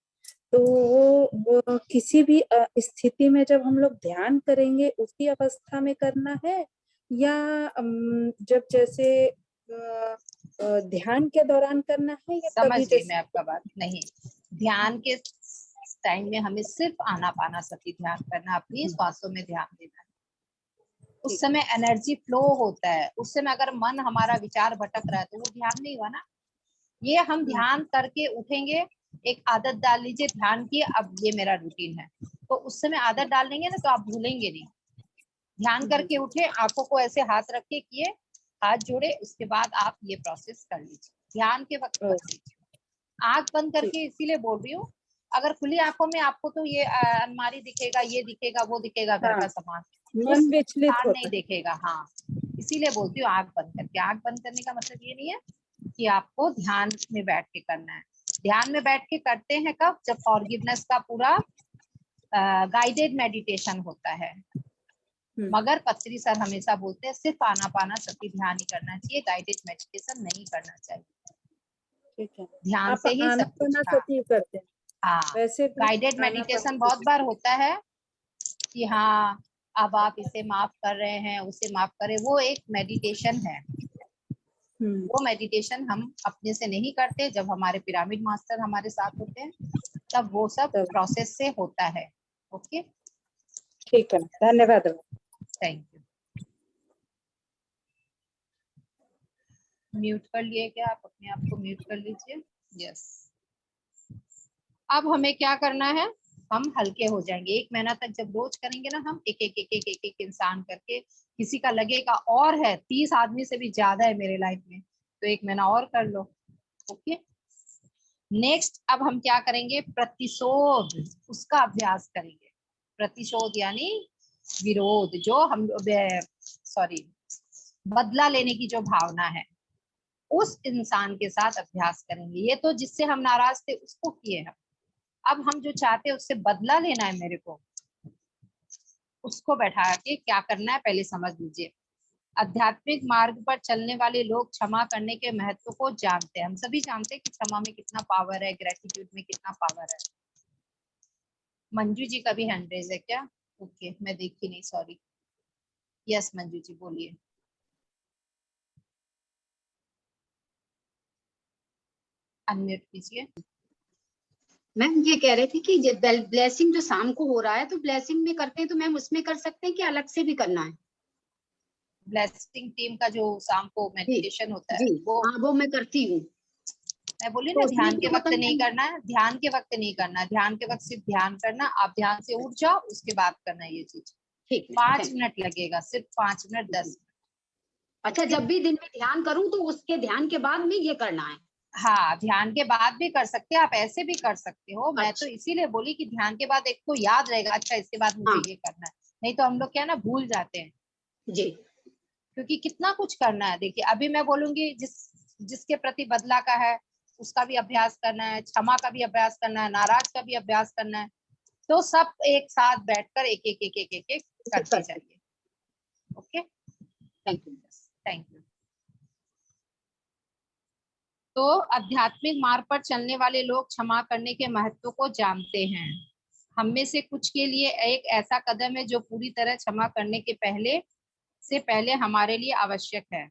तो वो किसी भी स्थिति में जब हम लोग ध्यान करेंगे उसी अवस्था में करना है, या जब जैसे ध्यान के दौरान करना है, या समझ कभी गई मैं जैसे? आपका बात। नहीं, ध्यान के टाइम में हमें सिर्फ आना पाना सती ध्यान करना, अपनी श्वासों में ध्यान देना है। उस समय एनर्जी फ्लो होता है, उस समय अगर मन हमारा विचार भटक रहा है तो वो ध्यान नहीं हुआ ना। ये हम ध्यान करके उठेंगे, एक आदत डाल लीजिए ध्यान की, अब ये मेरा रूटीन है, तो उस समय आदत डाल देंगे ना तो आप भूलेंगे नहीं। ध्यान करके उठे, आंखों को ऐसे हाथ रख के किए, हाथ जोड़े, उसके बाद आप ये प्रोसेस कर लीजिए, ध्यान के वक्त कर लीजिए। आंख बंद करके इसीलिए बोल रही हूँ, अगर खुली आंखों में आपको तो ये अलमारी दिखेगा, ये दिखेगा, वो दिखेगा, घर का सामान, मन विचलित नहीं होता है। देखेगा। हाँ, इसीलिए बोलती हूँ आंख बंद करके। आंख बंद करने का मतलब ये नहीं है कि आपको ध्यान में बैठ के करना है। ध्यान में बैठ के करते हैं कब, जब फॉरगिवनेस का पूरा गाइडेड मेडिटेशन होता है। मगर पत्री सर हमेशा बोलते हैं सिर्फ आनापानसती ध्यान ही करना चाहिए, गाइडेड मेडिटेशन नहीं करना चाहिए। ठीक है, ध्यान आप से ही सब कुछ। आनापानसती करते हैं? हाँ, वैसे गाइडेड मेडिटेशन बहुत बार होता है कि हाँ अब आप इसे माफ कर रहे हैं, उसे माफ करें, वो एक मेडिटेशन है। वो मेडिटेशन हम अपने से नहीं करते, जब हमारे पिरामिड मास्टर हमारे साथ होते हैं तब वो सब प्रोसेस से होता है। ओके, ठीक है, धन्यवाद। Thank you. म्यूट कर लिए क्या आप? अपने आप को म्यूट कर लीजिए। यस, अब हमें क्या करना है, हम हल्के हो जाएंगे। 1 महीना तक जब रोज करेंगे ना, हम एक एक एक एक एक, एक इंसान करके, किसी का लगेगा और है 30 आदमी से भी ज्यादा है मेरे लाइफ में, तो 1 महीना और कर लो। ओके, नेक्स्ट अब हम क्या करेंगे, प्रतिशोध, उसका अभ्यास करेंगे। प्रतिशोध यानी विरोध, जो हम सॉरी बदला लेने की जो भावना है, उस इंसान के साथ अभ्यास करेंगे। ये तो जिससे हम नाराज थे उसको किए हम, अब हम जो चाहते हैं उससे बदला लेना है मेरे को, उसको बैठा के क्या करना है पहले समझ लीजिए। आध्यात्मिक मार्ग पर चलने वाले लोग क्षमा करने के महत्व को जानते हैं। हम सभी जानते हैं कि क्षमा में कितना पावर है, ग्रेटिट्यूड में कितना पावर है। मंजू जी का भी हैंड रेज है क्या? ओके, मैं देखी नहीं, सॉरी। यस मंजू जी बोलिए। अनम्यूट कीजिए। मैम ये कह रहे थे कि ब्लेसिंग जो शाम को हो रहा है, तो ब्लेसिंग में करते हैं तो मैम उसमें कर सकते हैं कि अलग से भी करना है? ब्लेसिंग टीम का जो शाम को जी मेडिटेशन होता है जी, वो हाँ वो मैं करती हूँ। मैं बोली तो ना, उसमें ध्यान के क्या वक्त होता है नहीं मैम? करना है, ध्यान के वक्त नहीं करना है, ध्यान के वक्त सिर्फ ध्यान करना। आप ध्यान से उठ जाओ, उसके बाद करना है ये चीज। ठीक है, 5 थैंक मिनट लगेगा, सिर्फ 5 मिनट, 10 यू। मिनट। अच्छा, जब भी दिन में ध्यान करूँ तो उसके ध्यान के बाद में ये करना है? हाँ, ध्यान के बाद भी कर सकते हैं आप, ऐसे भी कर सकते हो। मैं तो अच्छा, इसीलिए बोली कि ध्यान के बाद एक को याद रहेगा, अच्छा इसके बाद मुझे हाँ ये करना है। नहीं तो हम लोग क्या ना भूल जाते हैं, जी, क्योंकि कितना कुछ करना है। देखिए अभी मैं बोलूंगी जिसके प्रति बदला का है उसका भी अभ्यास करना है, क्षमा का भी अभ्यास करना है, नाराज का भी अभ्यास करना है, तो सब एक साथ बैठकर एक एक एक एक एक एक करते करते, जाइए। Okay, thank you. Thank you. तो आध्यात्मिक मार्ग पर चलने वाले लोग क्षमा करने के महत्व को जानते हैं। हम में से कुछ के लिए एक ऐसा कदम है जो पूरी तरह क्षमा करने के पहले हमारे लिए आवश्यक है।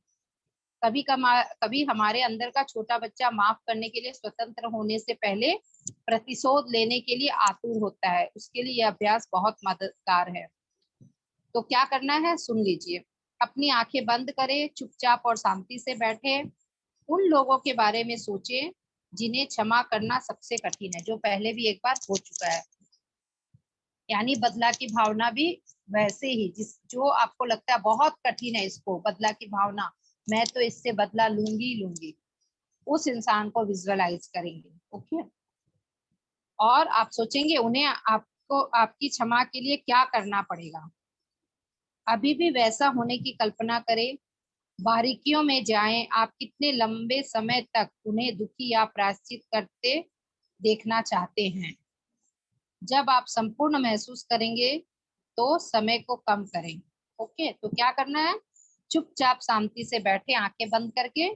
कभी हमारे अंदर का छोटा बच्चा माफ करने के लिए स्वतंत्र होने से पहले प्रतिशोध लेने के लिए आतुर होता है। उसके लिए यह अभ्यास बहुत मददगार है। तो क्या करना है सुन लीजिए। अपनी आंखें बंद करें, चुपचाप और शांति से बैठे। उन लोगों के बारे में सोचें जिन्हें क्षमा करना सबसे कठिन है, जो पहले भी एक बार हो चुका है। यानी बदला की भावना भी वैसे ही, जो आपको लगता है बहुत कठिन है इसको, बदला की भावना, मैं तो इससे बदला लूंगी लूंगी, उस इंसान को विजुअलाइज करेंगे। ओके, और आप सोचेंगे उन्हें आपको आपकी क्षमा के लिए क्या करना पड़ेगा। अभी भी वैसा होने की कल्पना करें। बारीकियों में जाएं, आप कितने लंबे समय तक उन्हें दुखी या प्रायश्चित करते देखना चाहते हैं। जब आप संपूर्ण महसूस करेंगे तो समय को कम करें। ओके, तो क्या करना है, चुपचाप शांति से बैठे, आंखें बंद करके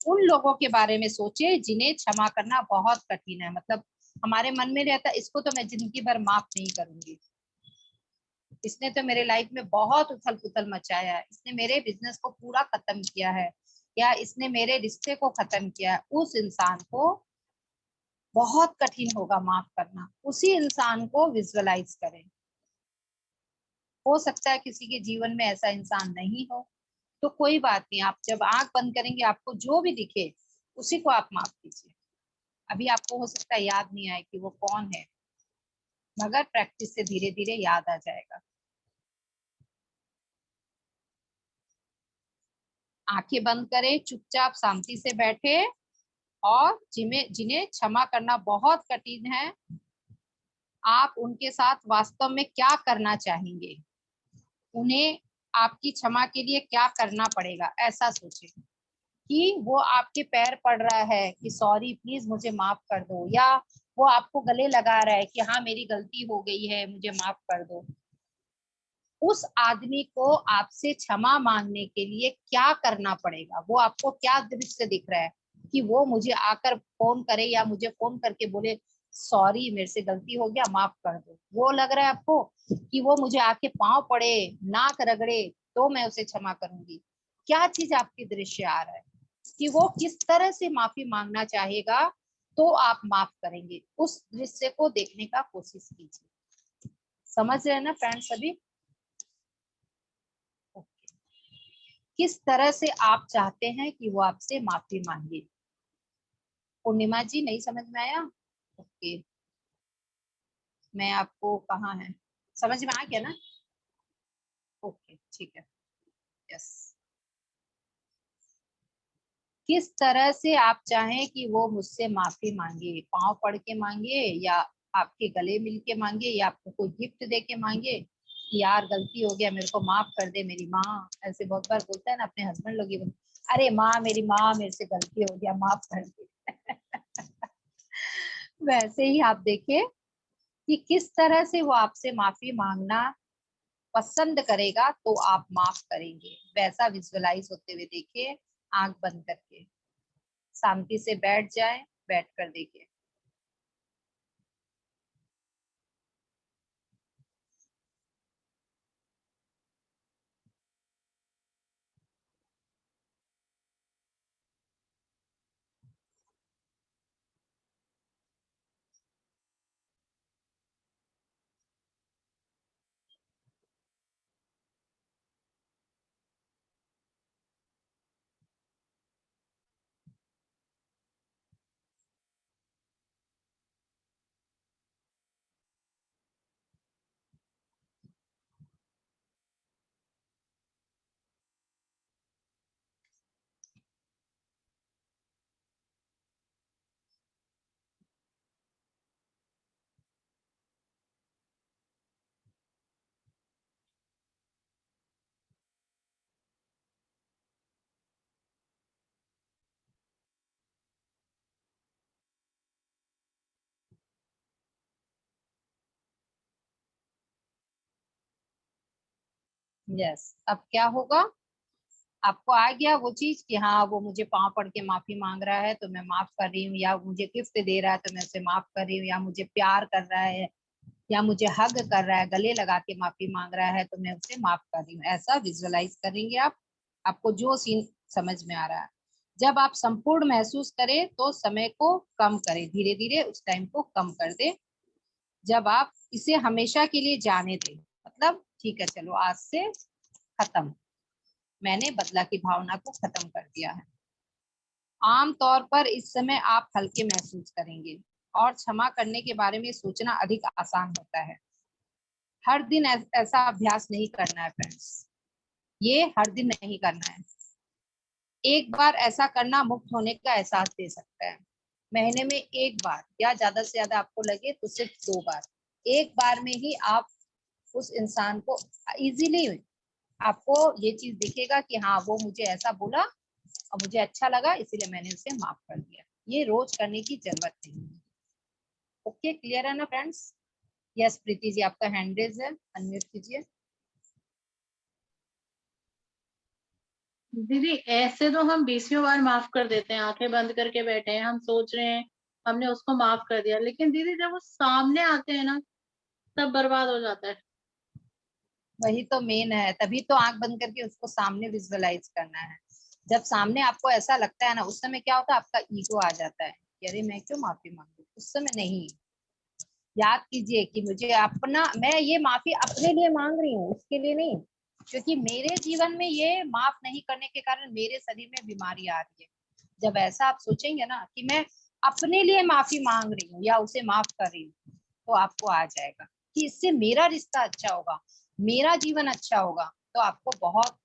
उन लोगों के बारे में सोचे जिन्हें क्षमा करना बहुत कठिन है। मतलब हमारे मन में रहता है इसको तो मैं जिंदगी भर माफ नहीं करूंगी, इसने तो मेरे लाइफ में बहुत उथल पुथल मचाया है, इसने मेरे बिजनेस को पूरा खत्म किया है, या इसने मेरे रिश्ते को खत्म किया है। उस इंसान को बहुत कठिन होगा माफ करना। उसी इंसान को विजुअलाइज करें। हो सकता है किसी के जीवन में ऐसा इंसान नहीं हो, तो कोई बात नहीं, आप जब आंख बंद करेंगे आपको जो भी दिखे उसी को आप माफ कीजिए। अभी आपको हो सकता है याद नहीं आए कि वो कौन है, मगर प्रैक्टिस से धीरे धीरे याद आ जाएगा। आंखें बंद करें, चुपचाप शांति से बैठे, और जिन्हें जिन्हें क्षमा करना बहुत कठिन है, आप उनके साथ वास्तव में क्या करना चाहेंगे, उन्हें आपकी क्षमा के लिए क्या करना पड़ेगा, ऐसा सोचें कि वो आपके पैर पड़ रहा है कि सॉरी प्लीज मुझे माफ कर दो, या वो आपको गले लगा रहा है कि हाँ मेरी गलती हो गई है मुझे माफ कर दो। उस आदमी को आपसे क्षमा मांगने के लिए क्या करना पड़ेगा, वो आपको क्या दृश्य दिख रहा है कि वो मुझे आकर फोन करे या मुझे फोन करके बोले सॉरी मेरे से गलती हो गया माफ कर दो। वो लग रहा है आपको कि वो मुझे आके पांव पड़े, नाक रगड़े, तो मैं उसे क्षमा करूंगी। क्या चीज आपके दृश्य आ रहा है कि वो किस तरह से माफी मांगना चाहेगा, तो आप माफ करेंगे। उस दृश्य को देखने का कोशिश कीजिए। समझ रहे हैं ना फ्रेंड्स सभी? किस तरह से आप चाहते हैं कि वो आपसे माफी मांगे। पूर्णिमा जी नहीं समझ में आया? ओके, मैं आपको कहाँ है, समझ में आ गया ना? ओके ठीक है, यस। किस तरह से आप चाहें कि वो मुझसे माफी मांगे, पांव पड़ के मांगे, या आपके गले मिल के मांगे, या आपको कोई गिफ्ट दे के मांगे कि यार गलती हो गया मेरे को माफ कर दे मेरी माँ। ऐसे बहुत बार बोलता है ना अपने हस्बैंड लोग, अरे माँ मेरी माँ मेरे से गलती हो गया माफ कर दे। वैसे ही आप देखिए कि किस तरह से वो आपसे माफी मांगना पसंद करेगा, तो आप माफ करेंगे। वैसा विजुअलाइज होते हुए देखिए, आंख बंद करके शांति से बैठ जाए, बैठ कर देखिए। यस, अब क्या होगा, आपको आ गया वो चीज कि हाँ वो मुझे पांव पड़ के माफी मांग रहा है तो मैं माफ कर रही हूँ, या मुझे गिफ्ट दे रहा है तो मैं उसे माफ कर रही हूँ, या मुझे प्यार कर रहा है, या मुझे हग कर रहा है, गले लगा के माफी मांग रहा है तो मैं उसे माफ कर रही हूँ। ऐसा विजुअलाइज करेंगे आप, आपको जो सीन समझ में आ रहा है। जब आप संपूर्ण महसूस करें तो समय को कम करें, धीरे धीरे उस टाइम को कम कर दे। जब आप इसे हमेशा के लिए जाने दें, मतलब ठीक है चलो आज से खत्म, मैंने बदला की भावना को खत्म कर दिया है। आम तौर पर इस समय आप हल्के महसूस करेंगे और क्षमा करने के बारे में सोचना अधिक आसान होता है। हर दिन ऐसा अभ्यास नहीं करना है फ्रेंड्स, ये हर दिन नहीं करना है। एक बार ऐसा करना मुक्त होने का एहसास दे सकता है। महीने में एक बार, या ज्यादा से ज्यादा आपको लगे तो सिर्फ 2 बार, एक बार में ही आप उस इंसान को इजीली, आपको ये चीज दिखेगा कि हाँ वो मुझे ऐसा बोला और मुझे अच्छा लगा इसीलिए मैंने उसे माफ कर दिया। ये रोज करने की जरूरत नहीं है। ओके, क्लियर है ना फ्रेंड्स? यस प्रीति जी, आपका हैंड रेज है, अनम्यूट कीजिए। दीदी ऐसे तो हम 20वीं बार माफ कर देते हैं, आंखें बंद करके बैठे हैं, हम सोच रहे हैं हमने उसको माफ कर दिया, लेकिन दीदी जब वो सामने आते हैं ना तब बर्बाद हो जाता है। वही तो मेन है, तभी तो आंख बंद करके उसको सामने विजुअलाइज करना है। जब सामने आपको ऐसा लगता है ना, उस समय क्या होता है, आपका ईगो आ जाता है कि अरे मैं क्यों माफी मांगू, उस समय नहीं। याद कीजिए कि मुझे अपना, मैं ये माफी अपने लिए मांग रही हूँ, उसके लिए नहीं, क्योंकि मेरे जीवन में ये माफ नहीं करने के कारण मेरे शरीर में बीमारी आ रही है। जब ऐसा आप सोचेंगे ना कि मैं अपने लिए माफी मांग रही हूँ या उसे माफ कर रही हूँ, तो आपको आ जाएगा कि इससे मेरा रिश्ता अच्छा होगा, मेरा जीवन अच्छा होगा, तो आपको बहुत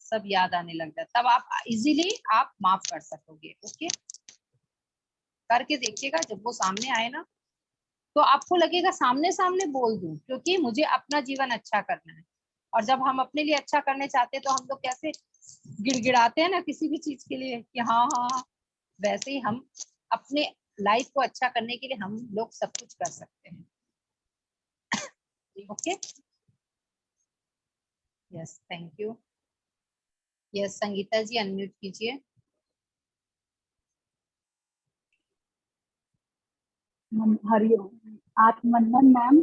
सब याद आने लग जाता, तब आप इजीली आप माफ कर सकोगे। ओके, करके देखिएगा, जब वो सामने आए ना तो आपको लगेगा सामने सामने बोल दूं, क्योंकि मुझे अपना जीवन अच्छा करना है। और जब हम अपने लिए अच्छा करने चाहते हैं तो हम लोग कैसे गिड़गिड़ाते हैं ना किसी भी चीज के लिए कि हाँ हाँ, वैसे ही हम अपने लाइफ को अच्छा करने के लिए हम लोग सब कुछ कर सकते हैं। Okay, yes, thank you. Yes, Sangeeta ji unmute कीजिए। हरिओम। आप मंदन मैम,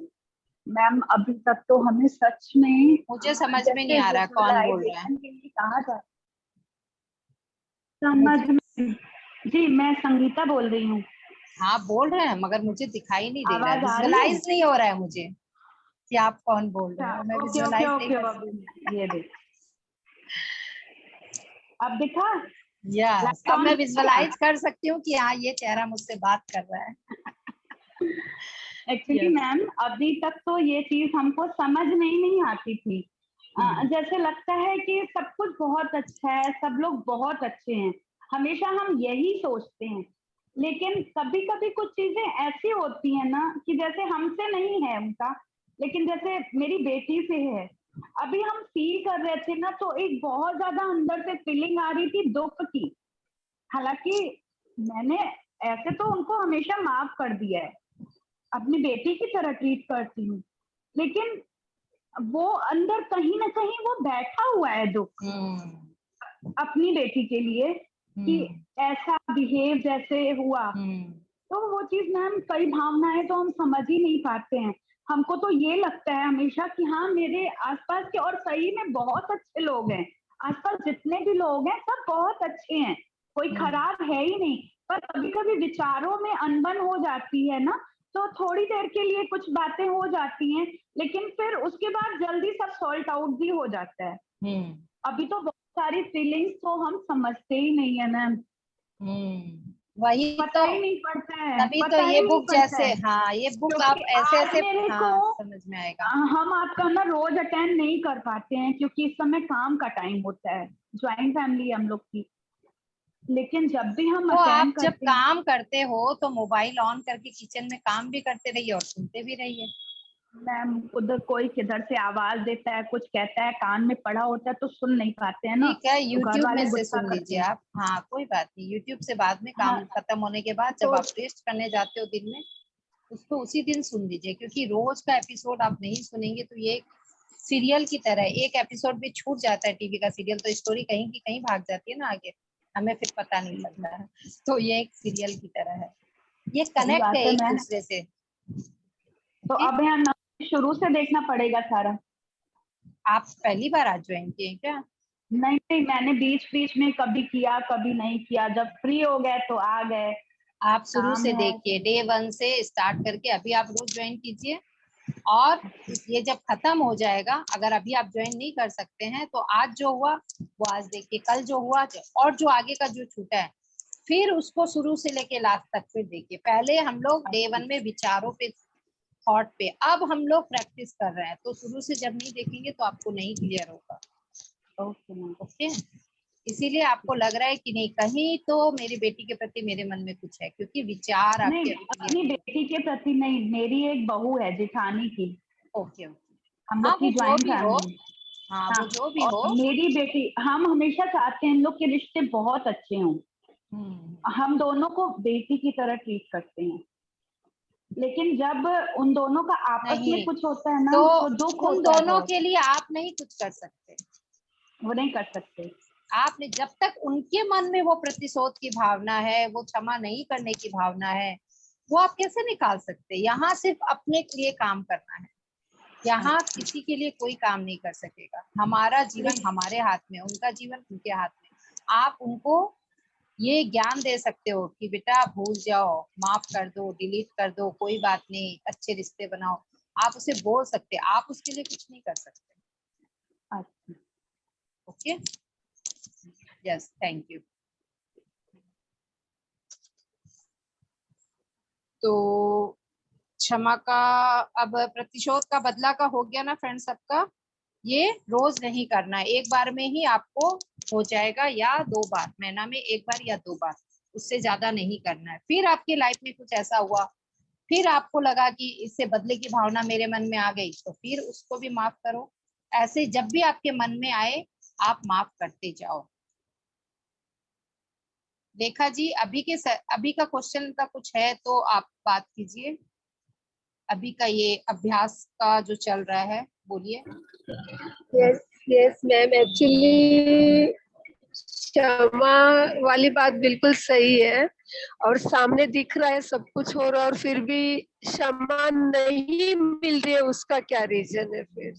मैम अभी तक तो हमें सच में मुझे समझ में नहीं आ रहा कौन बोल रहा है। के लिए कहा जाता, समझ में जी, मैं संगीता बोल रही हूँ। हाँ बोल रहे हैं, मगर मुझे दिखाई नहीं दे रहा है, आवाज आ रही है? विजुअलाइज नहीं हो रहा है मुझे कि आप कौन बोल रहे हो। मैं ओके ओके विजुअलाइज नहीं ओके, कर अब ये देख, अब दिखा? यस, अब on मैं है विजुअलाइज कर सकती हूँ कि हाँ ये चेहरा मुझसे बात कर रहा है। Actually Yes. मैम अभी तक तो ये चीज हमको समझ में ही नहीं आती थी। जैसे लगता है कि सब कुछ बहुत अच्छा है, सब लोग बहुत अच्छे हैं, हमेशा हम यही सोचते हैं। लेकिन कभी कभी कुछ चीजें ऐसी होती है ना कि जैसे हमसे नहीं है उनका, लेकिन जैसे मेरी बेटी से है। अभी हम फील कर रहे थे ना, तो एक बहुत ज्यादा अंदर से फीलिंग आ रही थी दुख की। हालांकि मैंने ऐसे तो उनको हमेशा माफ कर दिया है, अपनी बेटी की तरह ट्रीट करती हूँ, लेकिन वो अंदर कहीं ना कहीं वो बैठा हुआ है दुख अपनी बेटी के लिए कि ऐसा बिहेव जैसे हुआ। तो वो चीज मैम, कई भावनाएं तो हम समझ ही नहीं पाते हैं। हमको तो ये लगता है हमेशा कि हाँ मेरे आसपास के, और सही में बहुत अच्छे लोग हैं, आसपास जितने भी लोग हैं सब बहुत अच्छे हैं, कोई खराब है ही नहीं। पर कभी कभी विचारों में अनबन हो जाती है ना, तो थोड़ी देर के लिए कुछ बातें हो जाती हैं, लेकिन फिर उसके बाद जल्दी सब सॉल्ट आउट भी हो जाता है। अभी तो बहुत सारी फीलिंग्स तो हम समझते ही नहीं है मैम, वही पता तो, ही नहीं पड़ता है, तभी तो पता ही ये नहीं बुक पड़ता जैसे, है। हाँ ये बुक क्योंकि आप ऐसे आज ऐसे मेरे हाँ को समझ में आएगा। हम आपका ना रोज अटेंड नहीं कर पाते हैं, क्योंकि इस समय काम का टाइम होता है, ज्वाइंट फैमिली है हम लोग की। लेकिन जब भी हम तो आप अटेंड जब करते हैं काम करते हो तो मोबाइल ऑन करके किचन में काम भी करते रहिए और सुनते भी रहिए। मैम, उधर कोई किधर से आवाज देता है, कुछ कहता है, कान में पड़ा होता है तो सुन नहीं पाते हैं ना, ठीक है, तो घर यूट्यूब में वाले से गुस्सा सुन करते लीजिए हैं। आप, हाँ कोई बात नहीं, यूट्यूब से बाद में हाँ, काम खत्म होने के बाद जब तो आप रेस्ट करने जाते हो दिन में, उसको उसी दिन सुन लीजिए, क्योंकि रोज का एपिसोड आप नहीं सुनेंगे तो ये सीरियल की तरह है। एक एपिसोड भी छूट जाता है टीवी का सीरियल तो स्टोरी कहीं की कहीं भाग जाती है ना आगे, हमें फिर पता नहीं लगता है। तो ये एक सीरियल की तरह है, ये सही कनेक्ट बात है है एक मैम। दूसरे से। तो अब यहाँ शुरू से देखना पड़ेगा सारा? आप पहली बार आज ज्वाइन किए हैं क्या? नहीं नहीं, मैंने बीच बीच में कभी किया कभी नहीं किया, जब फ्री हो गए तो आ गए। आप शुरू काम से है। देखिए, डे 1 से स्टार्ट करके अभी आप रोज ज्वाइन कीजिए, और ये जब खत्म हो जाएगा, अगर अभी आप ज्वाइन नहीं कर सकते हैं तो आज जो हुआ वो आज देखिए, कल जो हुआ और जो आगे का जो छूटा है फिर उसको शुरू से लेके लास्ट तक फिर देखिए। पहले हम लोग डे 1 में विचारों पे, थॉट पे, अब हम लोग प्रैक्टिस कर रहे हैं, तो शुरू से जब नहीं देखेंगे तो आपको नहीं क्लियर होगा। Okay ma'am. ओके, इसीलिए आपको लग रहा है कि नहीं कहीं तो मेरी बेटी के प्रति मेरे मन में कुछ है, क्योंकि विचार नहीं, आपके अभी क्लियर अपनी नहीं। बेटी के प्रति नहीं, मेरी एक बहू है जेठानी की, ओके ओके, हम हाँ लोग वो की जो ज्वाइंट भी हो, फैमिली। हाँ हाँ, वो जो भी और हो। मेरी बेटी, हम हमेशा चाहते हैं इन लोग के रिश्ते बहुत अच्छे हों, हम दोनों को बेटी की तरह ट्रीट करते हैं। लेकिन जब उन दोनों का आपस में नहीं कुछ होता है ना, तो तो दुख उन होता है दोनों बहुत। के लिए आप नहीं कुछ कर सकते, वो नहीं कर सकते। आपने जब तक उनके मन में वो प्रतिशोध की भावना है, वो क्षमा नहीं करने की भावना है, वो आप कैसे निकाल सकते? यहाँ सिर्फ अपने लिए काम करना है, यहाँ किसी के लिए कोई काम नहीं कर सकेगा। हमारा जीवन हमारे हाथ में, उनका जीवन उनके हाथ में। आप उनको ये ज्ञान दे सकते हो कि बेटा भूल जाओ, माफ कर दो, डिलीट कर दो, कोई बात नहीं, अच्छे रिश्ते बनाओ। आप उसे बोल सकते, आप उसके लिए कुछ नहीं कर सकते। अच्छा, ओके, यस, थैंक यू। तो क्षमा का, अब प्रतिशोध का बदला का हो गया ना फ्रेंड्स सबका। ये रोज नहीं करना है, एक बार में ही आपको हो जाएगा, या 2 बार, महीना में 1 बार या 2 बार, उससे ज्यादा नहीं करना है। फिर आपकी लाइफ में कुछ ऐसा हुआ, फिर आपको लगा कि इससे बदले की भावना मेरे मन में आ गई, तो फिर उसको भी माफ करो। ऐसे जब भी आपके मन में आए आप माफ करते जाओ। देखा जी, अभी का क्वेश्चन का कुछ है तो आप बात कीजिए। अभी का ये अभ्यास का जो चल रहा है, बोलिए। यस यस मैम, एक्चुअली क्षमा वाली बात बिल्कुल सही है, और सामने दिख रहा है सब कुछ हो रहा है और फिर भी क्षमा नहीं मिल रही है, उसका क्या रीजन है फिर?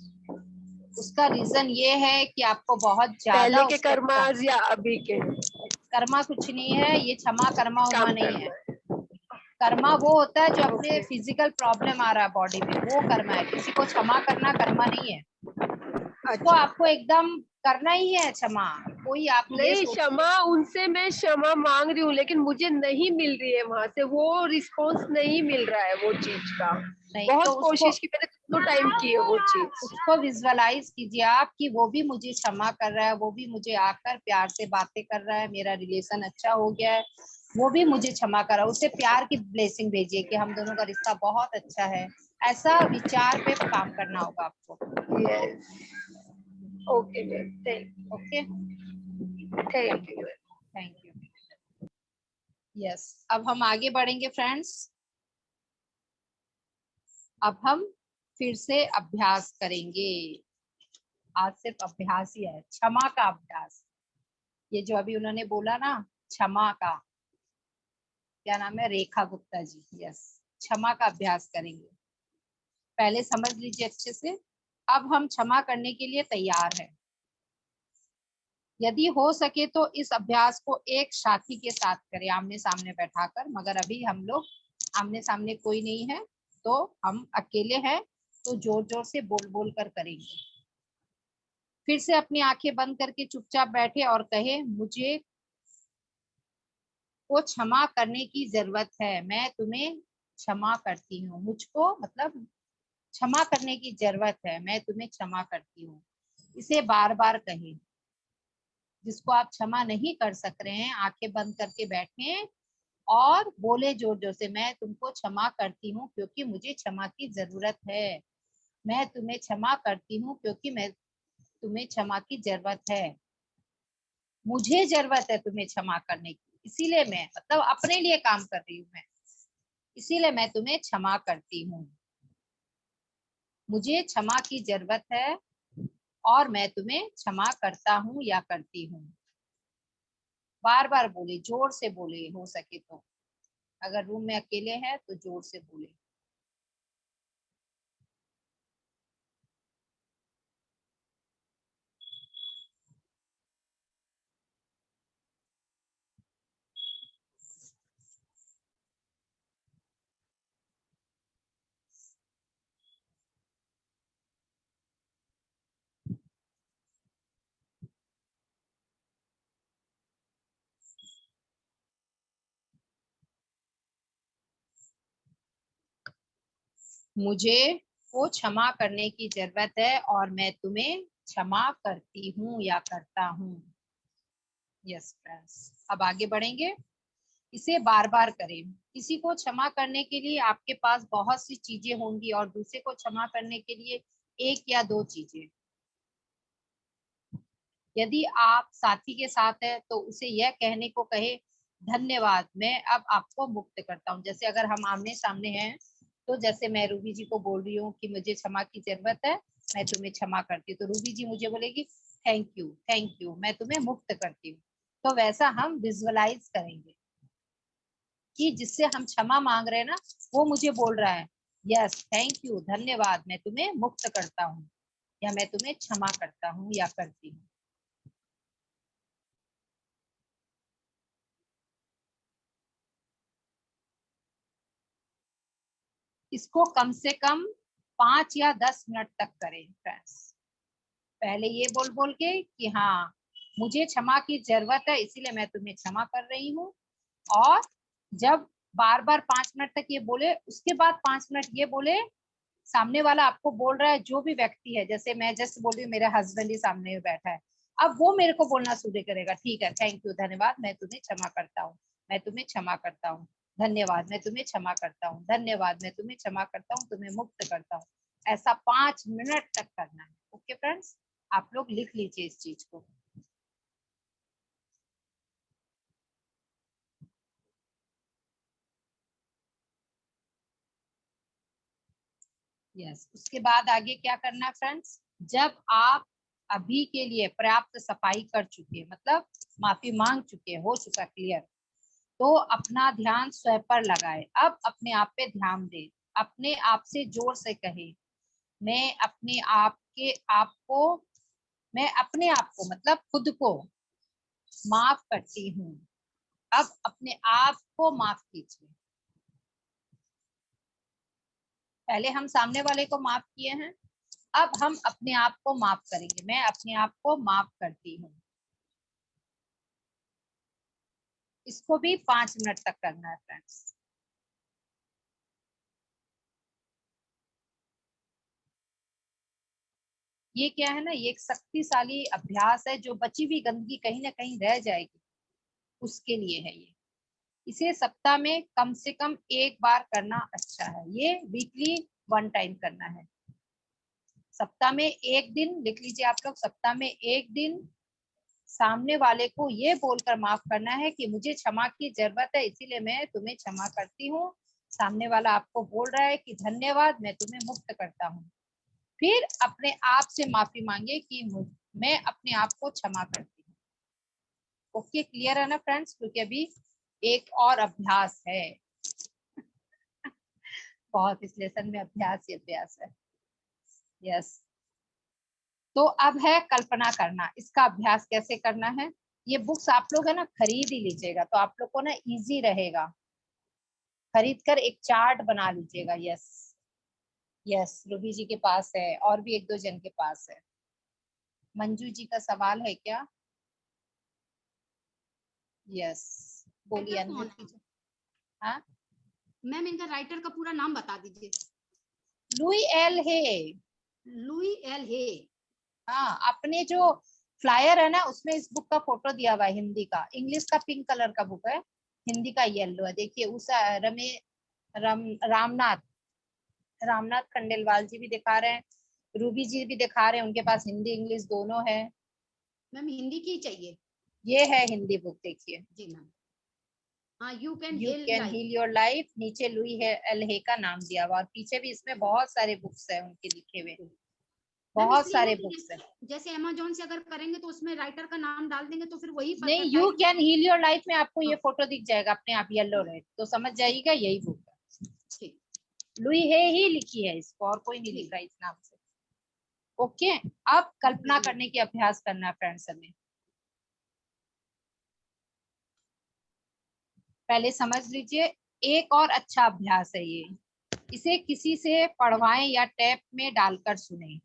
उसका रीजन ये है कि आपको बहुत ज्यादा पहले के उसका कर्माज या अभी के? कर्मा कुछ नहीं है, ये क्षमा कर्मा उमा काम नहीं है। करना कर्मा वो होता है जो अपने ओके। फिजिकल प्रॉब्लम आ रहा है बॉडी में, वो कर्मा है। किसी को क्षमा करना कर्मा नहीं है, उसको अच्छा, आपको एकदम करना ही है क्षमा। कोई आप ये नहीं सोच, क्षमा, उनसे मैं क्षमा मांग रही हूँ लेकिन मुझे नहीं मिल रही है, वहां से वो रिस्पॉन्स नहीं मिल रहा है वो चीज का। नहीं बहुत तो कोशिश की मैंने, कितना टाइम की है वो चीज। उसको विजुअलाइज कीजिए आप कि वो भी मुझे क्षमा कर रहा है, वो भी मुझे आकर प्यार से बातें कर रहा है, मेरा रिलेशन अच्छा हो गया है, वो भी मुझे क्षमा कर रहा है। उसे प्यार की ब्लेसिंग भेजिए कि हम दोनों का रिश्ता बहुत अच्छा है। ऐसा विचार पे काम करना होगा आपको। Yes, okay ma'am, okay, thank you. Thank you. Yes, अब हम आगे बढ़ेंगे फ्रेंड्स। अब हम फिर से अभ्यास करेंगे। आज सिर्फ अभ्यास ही है, क्षमा का अभ्यास। ये जो अभी उन्होंने बोला ना, क्षमा का, क्या नाम है, रेखा गुप्ता जी, यस, क्षमा का अभ्यास करेंगे। पहले समझ लीजिए अच्छे से। अब हम क्षमा करने के लिए तैयार हैं। यदि हो सके तो इस अभ्यास को एक साथी के साथ करें, आमने सामने बैठाकर, मगर अभी हम लोग आमने सामने कोई नहीं है, तो हम अकेले हैं, तो जोर जोर से बोल बोल कर करेंगे। फिर से अपनी आंखें बंद करके चुपचाप बैठे और कहे, मुझे को क्षमा करने की जरूरत है, मैं तुम्हें क्षमा करती हूँ। मुझको मतलब क्षमा करने की जरूरत है, मैं तुम्हें क्षमा करती हूँ। इसे बार बार कहें। जिसको आप क्षमा नहीं कर सक रहे हैं, आंखें बंद करके बैठे और बोले जोर जोर से, मैं तुमको क्षमा करती हूँ क्योंकि मुझे क्षमा की जरूरत है। मैं तुम्हें क्षमा करती हूँ क्योंकि मैं तुम्हें क्षमा की जरूरत है। मुझे जरूरत है तुम्हें क्षमा करने की, इसीलिए मैं, मतलब अपने लिए काम कर रही हूँ मैं, इसीलिए मैं तुम्हें क्षमा करती हूँ। मुझे क्षमा की जरूरत है और मैं तुम्हें क्षमा करता हूँ या करती हूँ। बार बार बोले, जोर से बोले, हो सके तो। अगर रूम में अकेले हैं तो जोर से बोले। मुझे को क्षमा करने की जरूरत है और मैं तुम्हें क्षमा करती हूँ या करता हूँ। यस फ्रेंड्स, अब आगे बढ़ेंगे। इसे बार बार करें। किसी को क्षमा करने के लिए आपके पास बहुत सी चीजें होंगी और दूसरे को क्षमा करने के लिए 1 या 2 चीजें। यदि आप साथी के साथ है तो उसे यह कहने को कहे, धन्यवाद, मैं अब आपको मुक्त करता हूँ। जैसे अगर हम आमने सामने हैं, तो जैसे मैं रूबी जी को बोल रही हूँ कि मुझे क्षमा की जरूरत है, मैं तुम्हें क्षमा करती हूँ, तो रूबी जी मुझे बोलेगी थैंक यू, मैं तुम्हें मुक्त करती हूँ। तो वैसा हम विजुअलाइज करेंगे कि जिससे हम क्षमा मांग रहे हैं ना, वो मुझे बोल रहा है, यस थैंक यू, धन्यवाद, मैं तुम्हें मुक्त करता हूँ या मैं तुम्हें क्षमा करता हूँ या करती हूँ। इसको कम से कम 5 या 10 मिनट तक करें फ्रेंड्स। पहले ये बोल बोल के कि हाँ मुझे क्षमा की जरूरत है इसीलिए मैं तुम्हें क्षमा कर रही हूँ, और जब बार बार 5 मिनट तक ये बोले उसके बाद 5 मिनट ये बोले, सामने वाला आपको बोल रहा है जो भी व्यक्ति है, जैसे मैं जस्ट बोल रही हूँ मेरा हस्बैंड ही सामने में बैठा है, अब वो मेरे को बोलना शुरू करेगा, ठीक है थैंक यू धन्यवाद मैं तुम्हें क्षमा करता हूँ, मैं तुम्हें क्षमा करता हूँ, धन्यवाद मैं तुम्हें क्षमा करता हूँ, धन्यवाद मैं तुम्हें क्षमा करता हूँ, तुम्हें मुक्त करता हूँ। ऐसा 5 मिनट तक करना है। ओके फ्रेंड्स, आप लोग लिख लीजिए इस चीज को। यस, उसके बाद आगे क्या करना है फ्रेंड्स, जब आप अभी के लिए पर्याप्त सफाई कर चुके, मतलब माफी मांग चुके, हो चुका क्लियर, तो अपना ध्यान स्वयं पर लगाए। अब अपने आप पे ध्यान दे, अपने आप से जोर से कहे मैं अपने आप के आप को, मैं अपने आप को मतलब खुद को माफ करती हूँ। अब अपने आप को माफ कीजिए। पहले हम सामने वाले को माफ किए हैं, अब हम अपने आप को माफ करेंगे। मैं अपने आप को माफ करती हूँ। इसको भी 5 मिनट तक करना है फ्रेंड्स। ये क्या है ना, ये एक शक्तिशाली अभ्यास है जो बची हुई गंदगी कहीं ना कहीं रह जाएगी, उसके लिए है ये। इसे सप्ताह में कम से कम एक बार करना अच्छा है। ये वीकली 1 टाइम करना है। सप्ताह में एक दिन लिख लीजिए आप लोग, सप्ताह में एक दिन सामने वाले को ये बोलकर माफ करना है कि मुझे क्षमा की जरूरत है इसीलिए मैं तुम्हें क्षमा करती हूँ। सामने वाला आपको बोल रहा है कि धन्यवाद मैं तुम्हें मुक्त करता हूँ। फिर अपने आप से माफी मांगे कि मैं अपने आप को क्षमा करती हूँ। ओके, क्लियर है ना फ्रेंड्स, क्योंकि अभी एक और अभ्यास है बहुत, इस लेसन में अभ्यास ही अभ्यास है। यस, तो अब है कल्पना करना। इसका अभ्यास कैसे करना है, ये बुक्स आप लोग है ना खरीद ही लीजिएगा तो आप लोग को ना इजी रहेगा। खरीद कर एक चार्ट बना लीजिएगा। यस यस, रूबी जी के पास है और भी 1-2 जन के पास है। मंजू जी का सवाल है क्या? यस, बोलिए अनम्यूट कीजिए। हाँ मैम, इनका राइटर का पूरा नाम बता दीजिए। लुई एल हे। लुई एल हे। हाँ, अपने जो फ्लायर है ना उसमें इस बुक का फोटो दिया हुआ है। हिंदी का, इंग्लिश का पिंक कलर का बुक है, हिंदी का येलो है। देखिए उषा रामनाथ रामनाथ खंडेलवाल जी भी दिखा रहे हैं, रूबी जी भी दिखा रहे हैं, उनके पास हिंदी इंग्लिश दोनों है। मैम हिंदी की चाहिए। ये है हिंदी बुक, देखिए। जी मैम। हाँ, you can heal your life, नीचे लुई एल हे का नाम दिया हुआ और पीछे भी इसमें बहुत सारे बुक्स है उनके लिखे हुए, बहुत सारे बुक्स है। जैसे अमेज़न से अगर करेंगे तो उसमें राइटर का नाम डाल देंगे तो फिर वही नहीं, you can heal your life में आपको ये फोटो दिख जाएगा अपने आप, येलो रेड, तो समझ जाइएगा यही बुक है। लुई हे ही लिखी है इसको, और कोई नहीं लिखा इस नाम से। ओके, अब कल्पना करने की अभ्यास करना है फ्रेंड्स हमें। पहले समझ लीजिए, एक और अच्छा अभ्यास है ये। इसे किसी से पढ़वाएं या टैप में डालकर सुने।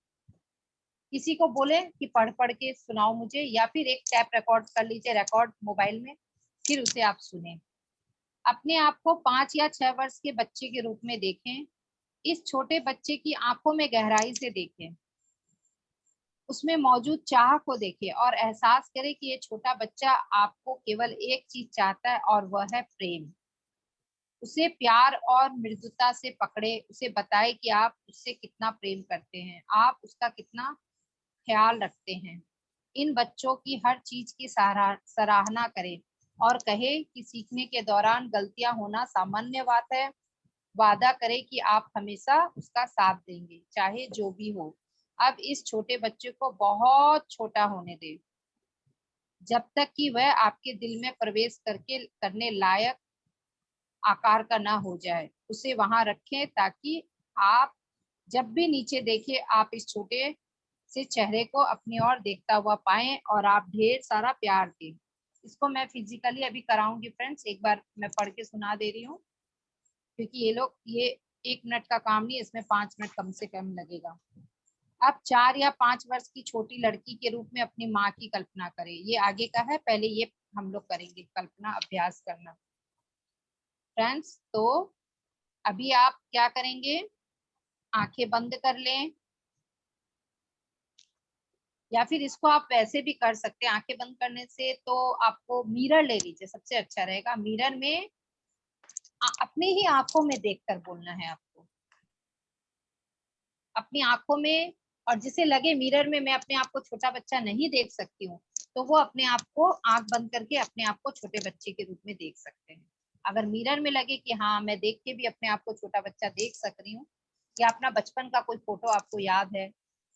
किसी को बोले कि पढ़ पढ़ के सुनाओ मुझे, या फिर एक टैप रिकॉर्ड कर लीजिए, रिकॉर्ड मोबाइल में, फिर उसे आप सुने। अपने आप को 5 या 6 वर्ष के बच्चे के रूप में देखें। इस छोटे बच्चे की आंखों में गहराई से देखें, उसमें मौजूद चाह को देखें और एहसास करें कि ये छोटा बच्चा आपको केवल एक चीज चाहता है और वह है प्रेम। उसे प्यार और मृदुता से पकड़े, उसे बताए कि आप उससे कितना प्रेम करते हैं, आप उसका कितना ख्याल रखते हैं। इन बच्चों की हर चीज की सराहना करें और कहे कि सीखने के दौरान गलतियां होना सामान्य बात है। वादा करें कि आप हमेशा उसका साथ देंगे चाहे जो भी हो। अब इस छोटे बच्चे को बहुत छोटा होने दें, जब तक कि वह आपके दिल में प्रवेश करने लायक आकार का ना हो जाए। उसे वहां रखें ताकि आप जब भी नीचे देखें आप इस छोटे से चेहरे को अपनी ओर देखता हुआ पाएं और आप ढेर सारा प्यार दें। इसको मैं फिजिकली अभी कराऊंगी फ्रेंड्स, एक बार मैं पढ़ के सुना दे रही हूँ, क्योंकि ये 1 मिनट का काम नहीं, इसमें 5 मिनट कम से कम लगेगा। अब 4 या 5 वर्ष की छोटी लड़की के रूप में अपनी माँ की कल्पना करें। ये आगे का है, पहले ये हम लोग करेंगे कल्पना अभ्यास करना फ्रेंड्स। तो अभी आप क्या करेंगे, आंखें बंद कर लें, या फिर इसको आप वैसे भी कर सकते हैं। आंखें बंद करने से तो आपको मिरर ले लीजिए, सबसे अच्छा रहेगा। मिरर में अपने ही आंखों में देखकर बोलना है आपको, अपनी आंखों में। और जिसे लगे मिरर में मैं अपने आप को छोटा बच्चा नहीं देख सकती हूँ, तो वो अपने आप को आंख बंद करके अपने आप को छोटे बच्चे के रूप में देख सकते हैं। अगर मिरर में लगे कि हाँ मैं देख के भी अपने आप को छोटा बच्चा देख सक रही हूँ, या अपना बचपन का कोई फोटो आपको याद है,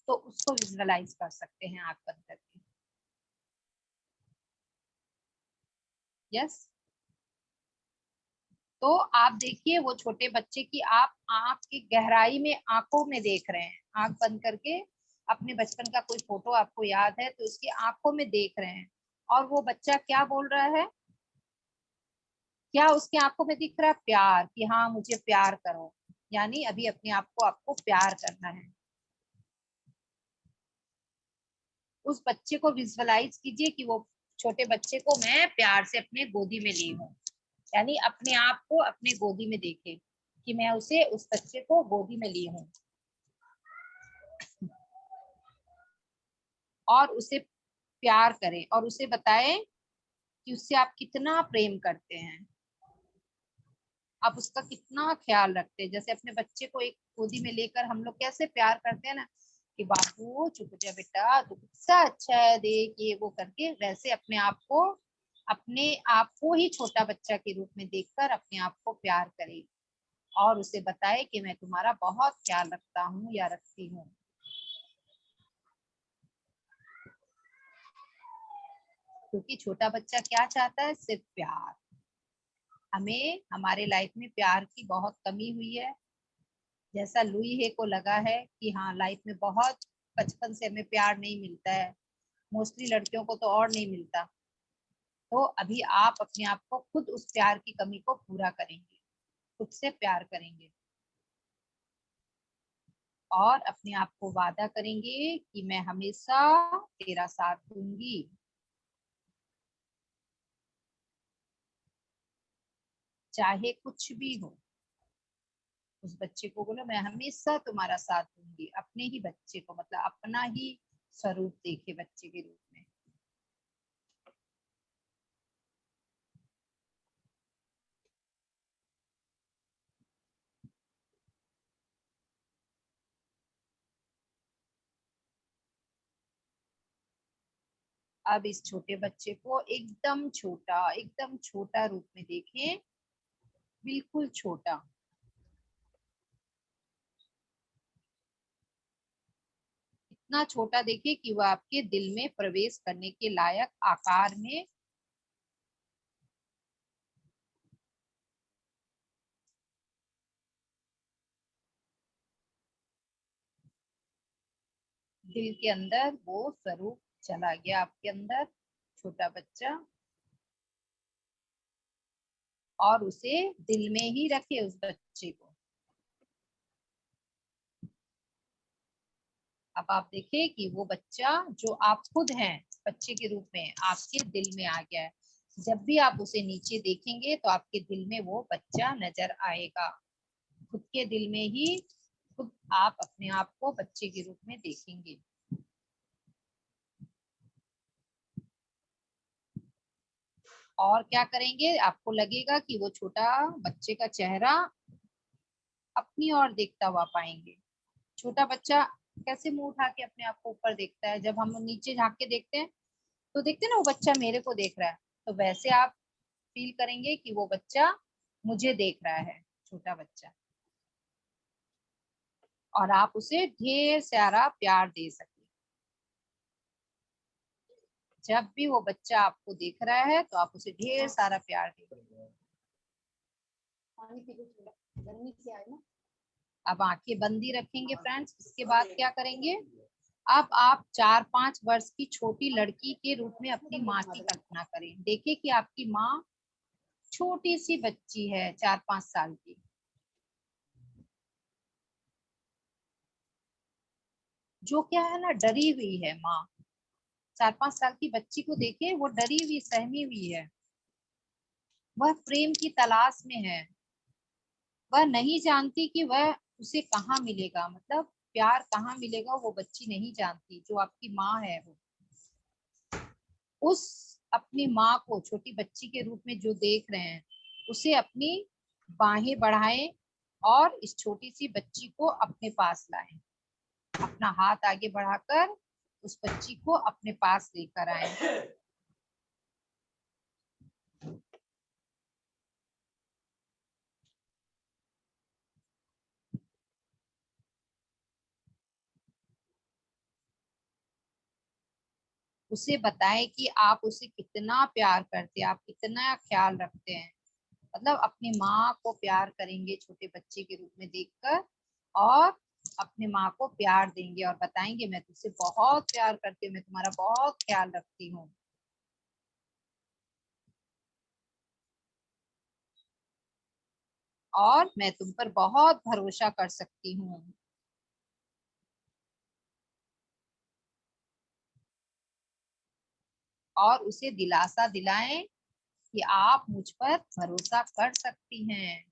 तो उसको विजुअलाइज कर सकते हैं आंख बंद करके। यस, तो आप देखिए वो छोटे बच्चे की आप आंख की गहराई में आंखों में देख रहे हैं, आंख बंद करके अपने बचपन का कोई फोटो आपको याद है तो उसकी आंखों में देख रहे हैं। और वो बच्चा क्या बोल रहा है, क्या उसकी आंखों में दिख रहा है? प्यार, कि हाँ मुझे प्यार करो, यानी अभी अपने आप को आपको प्यार करना है। उस बच्चे को विजुअलाइज कीजिए कि वो छोटे बच्चे को मैं प्यार से अपने गोदी में ली हूँ, यानी अपने आप को अपने गोदी में देखे कि मैं उसे, उस बच्चे को गोदी में ली हूँ, और उसे प्यार करें और उसे बताएं कि उससे आप कितना प्रेम करते हैं, आप उसका कितना ख्याल रखते हैं। जैसे अपने बच्चे को एक गोदी में लेकर हम लोग कैसे प्यार करते हैं ना, कि बाबू चुप जा बेटा, तू कितना अच्छा है, देख ये वो करके, वैसे अपने आप को ही छोटा बच्चा के रूप में देखकर अपने आप को प्यार करें और उसे बताए कि मैं तुम्हारा बहुत ख्याल रखता हूँ या रखती हूँ। क्योंकि छोटा बच्चा क्या चाहता है, सिर्फ प्यार। हमें हमारे लाइफ में प्यार की बहुत कमी हुई है। जैसा लुई हे को लगा है कि हाँ लाइफ में बहुत बचपन से हमें प्यार नहीं मिलता है, मोस्टली लड़कियों को तो और नहीं मिलता। तो अभी आप अपने आप को खुद उस प्यार की कमी को पूरा करेंगे, खुद से प्यार करेंगे और अपने आप को वादा करेंगे कि मैं हमेशा तेरा साथ दूंगी। चाहे कुछ भी हो, उस बच्चे को बोलो मैं हमेशा तुम्हारा साथ दूंगी। अपने ही बच्चे को, मतलब अपना ही स्वरूप देखे बच्चे के रूप में। अब इस छोटे बच्चे को एकदम छोटा रूप में देखें, बिल्कुल छोटा। इतना छोटा देखिए कि वह आपके दिल में प्रवेश करने के लायक आकार में दिल के अंदर वो स्वरूप चला गया आपके अंदर, छोटा बच्चा, और उसे दिल में ही रखे उस बच्चे को। अब आप देखिए कि वो बच्चा जो आप खुद हैं बच्चे के रूप में आपके दिल में आ गया है। जब भी आप उसे नीचे देखेंगे तो आपके दिल में वो बच्चा नजर आएगा। खुद के दिल में ही खुद आप अपने आप को बच्चे के रूप में देखेंगे। और क्या करेंगे, आपको लगेगा कि वो छोटा बच्चे का चेहरा अपनी ओर देखता हुआ पाएंगे। छोटा बच्चा कैसे मुंह उठा के अपने आप को ऊपर देखता है, जब हम नीचे झांक के देखते हैं तो देखते हैं ना वो बच्चा मेरे को देख रहा है, तो वैसे आप फील करेंगे कि वो बच्चा मुझे देख रहा है, छोटा बच्चा, और आप उसे ढेर सारा प्यार दे सके। जब भी वो बच्चा आपको देख रहा है तो आप उसे ढेर सारा प्यार दें। अब आंखें बंदी रखेंगे फ्रेंड्स। इसके बाद क्या करेंगे, अब आप 4-5 वर्ष की छोटी लड़की के रूप में अपनी माँ की कल्पना करें। देखिए कि आपकी माँ छोटी सी बच्ची है, 4-5 साल की। जो क्या है ना, डरी हुई है माँ। 4-5 साल की बच्ची को देखे, वो डरी हुई, सहमी हुई है, वह प्रेम की तलाश में है, वह नहीं जानती कि वह उसे कहाँ मिलेगा, मतलब प्यार कहाँ मिलेगा, वो बच्ची नहीं जानती। जो आपकी माँ है, वो उस अपनी माँ को छोटी बच्ची के रूप में जो देख रहे हैं, उसे अपनी बाहें बढ़ाएं और इस छोटी सी बच्ची को अपने पास लाएं। अपना हाथ आगे बढ़ाकर उस बच्ची को अपने पास लेकर आए। उसे बताएं कि आप उसे कितना प्यार करते हैं, आप कितना ख्याल रखते हैं। मतलब अपनी माँ को प्यार करेंगे छोटे बच्चे के रूप में देखकर, और अपने माँ को प्यार देंगे और बताएंगे मैं तुझसे बहुत प्यार करती हूँ, मैं तुम्हारा बहुत ख्याल रखती हूँ। और मैं तुम पर बहुत भरोसा कर सकती हूँ। और उसे दिलासा दिलाएं कि आप मुझ पर भरोसा कर सकती हैं,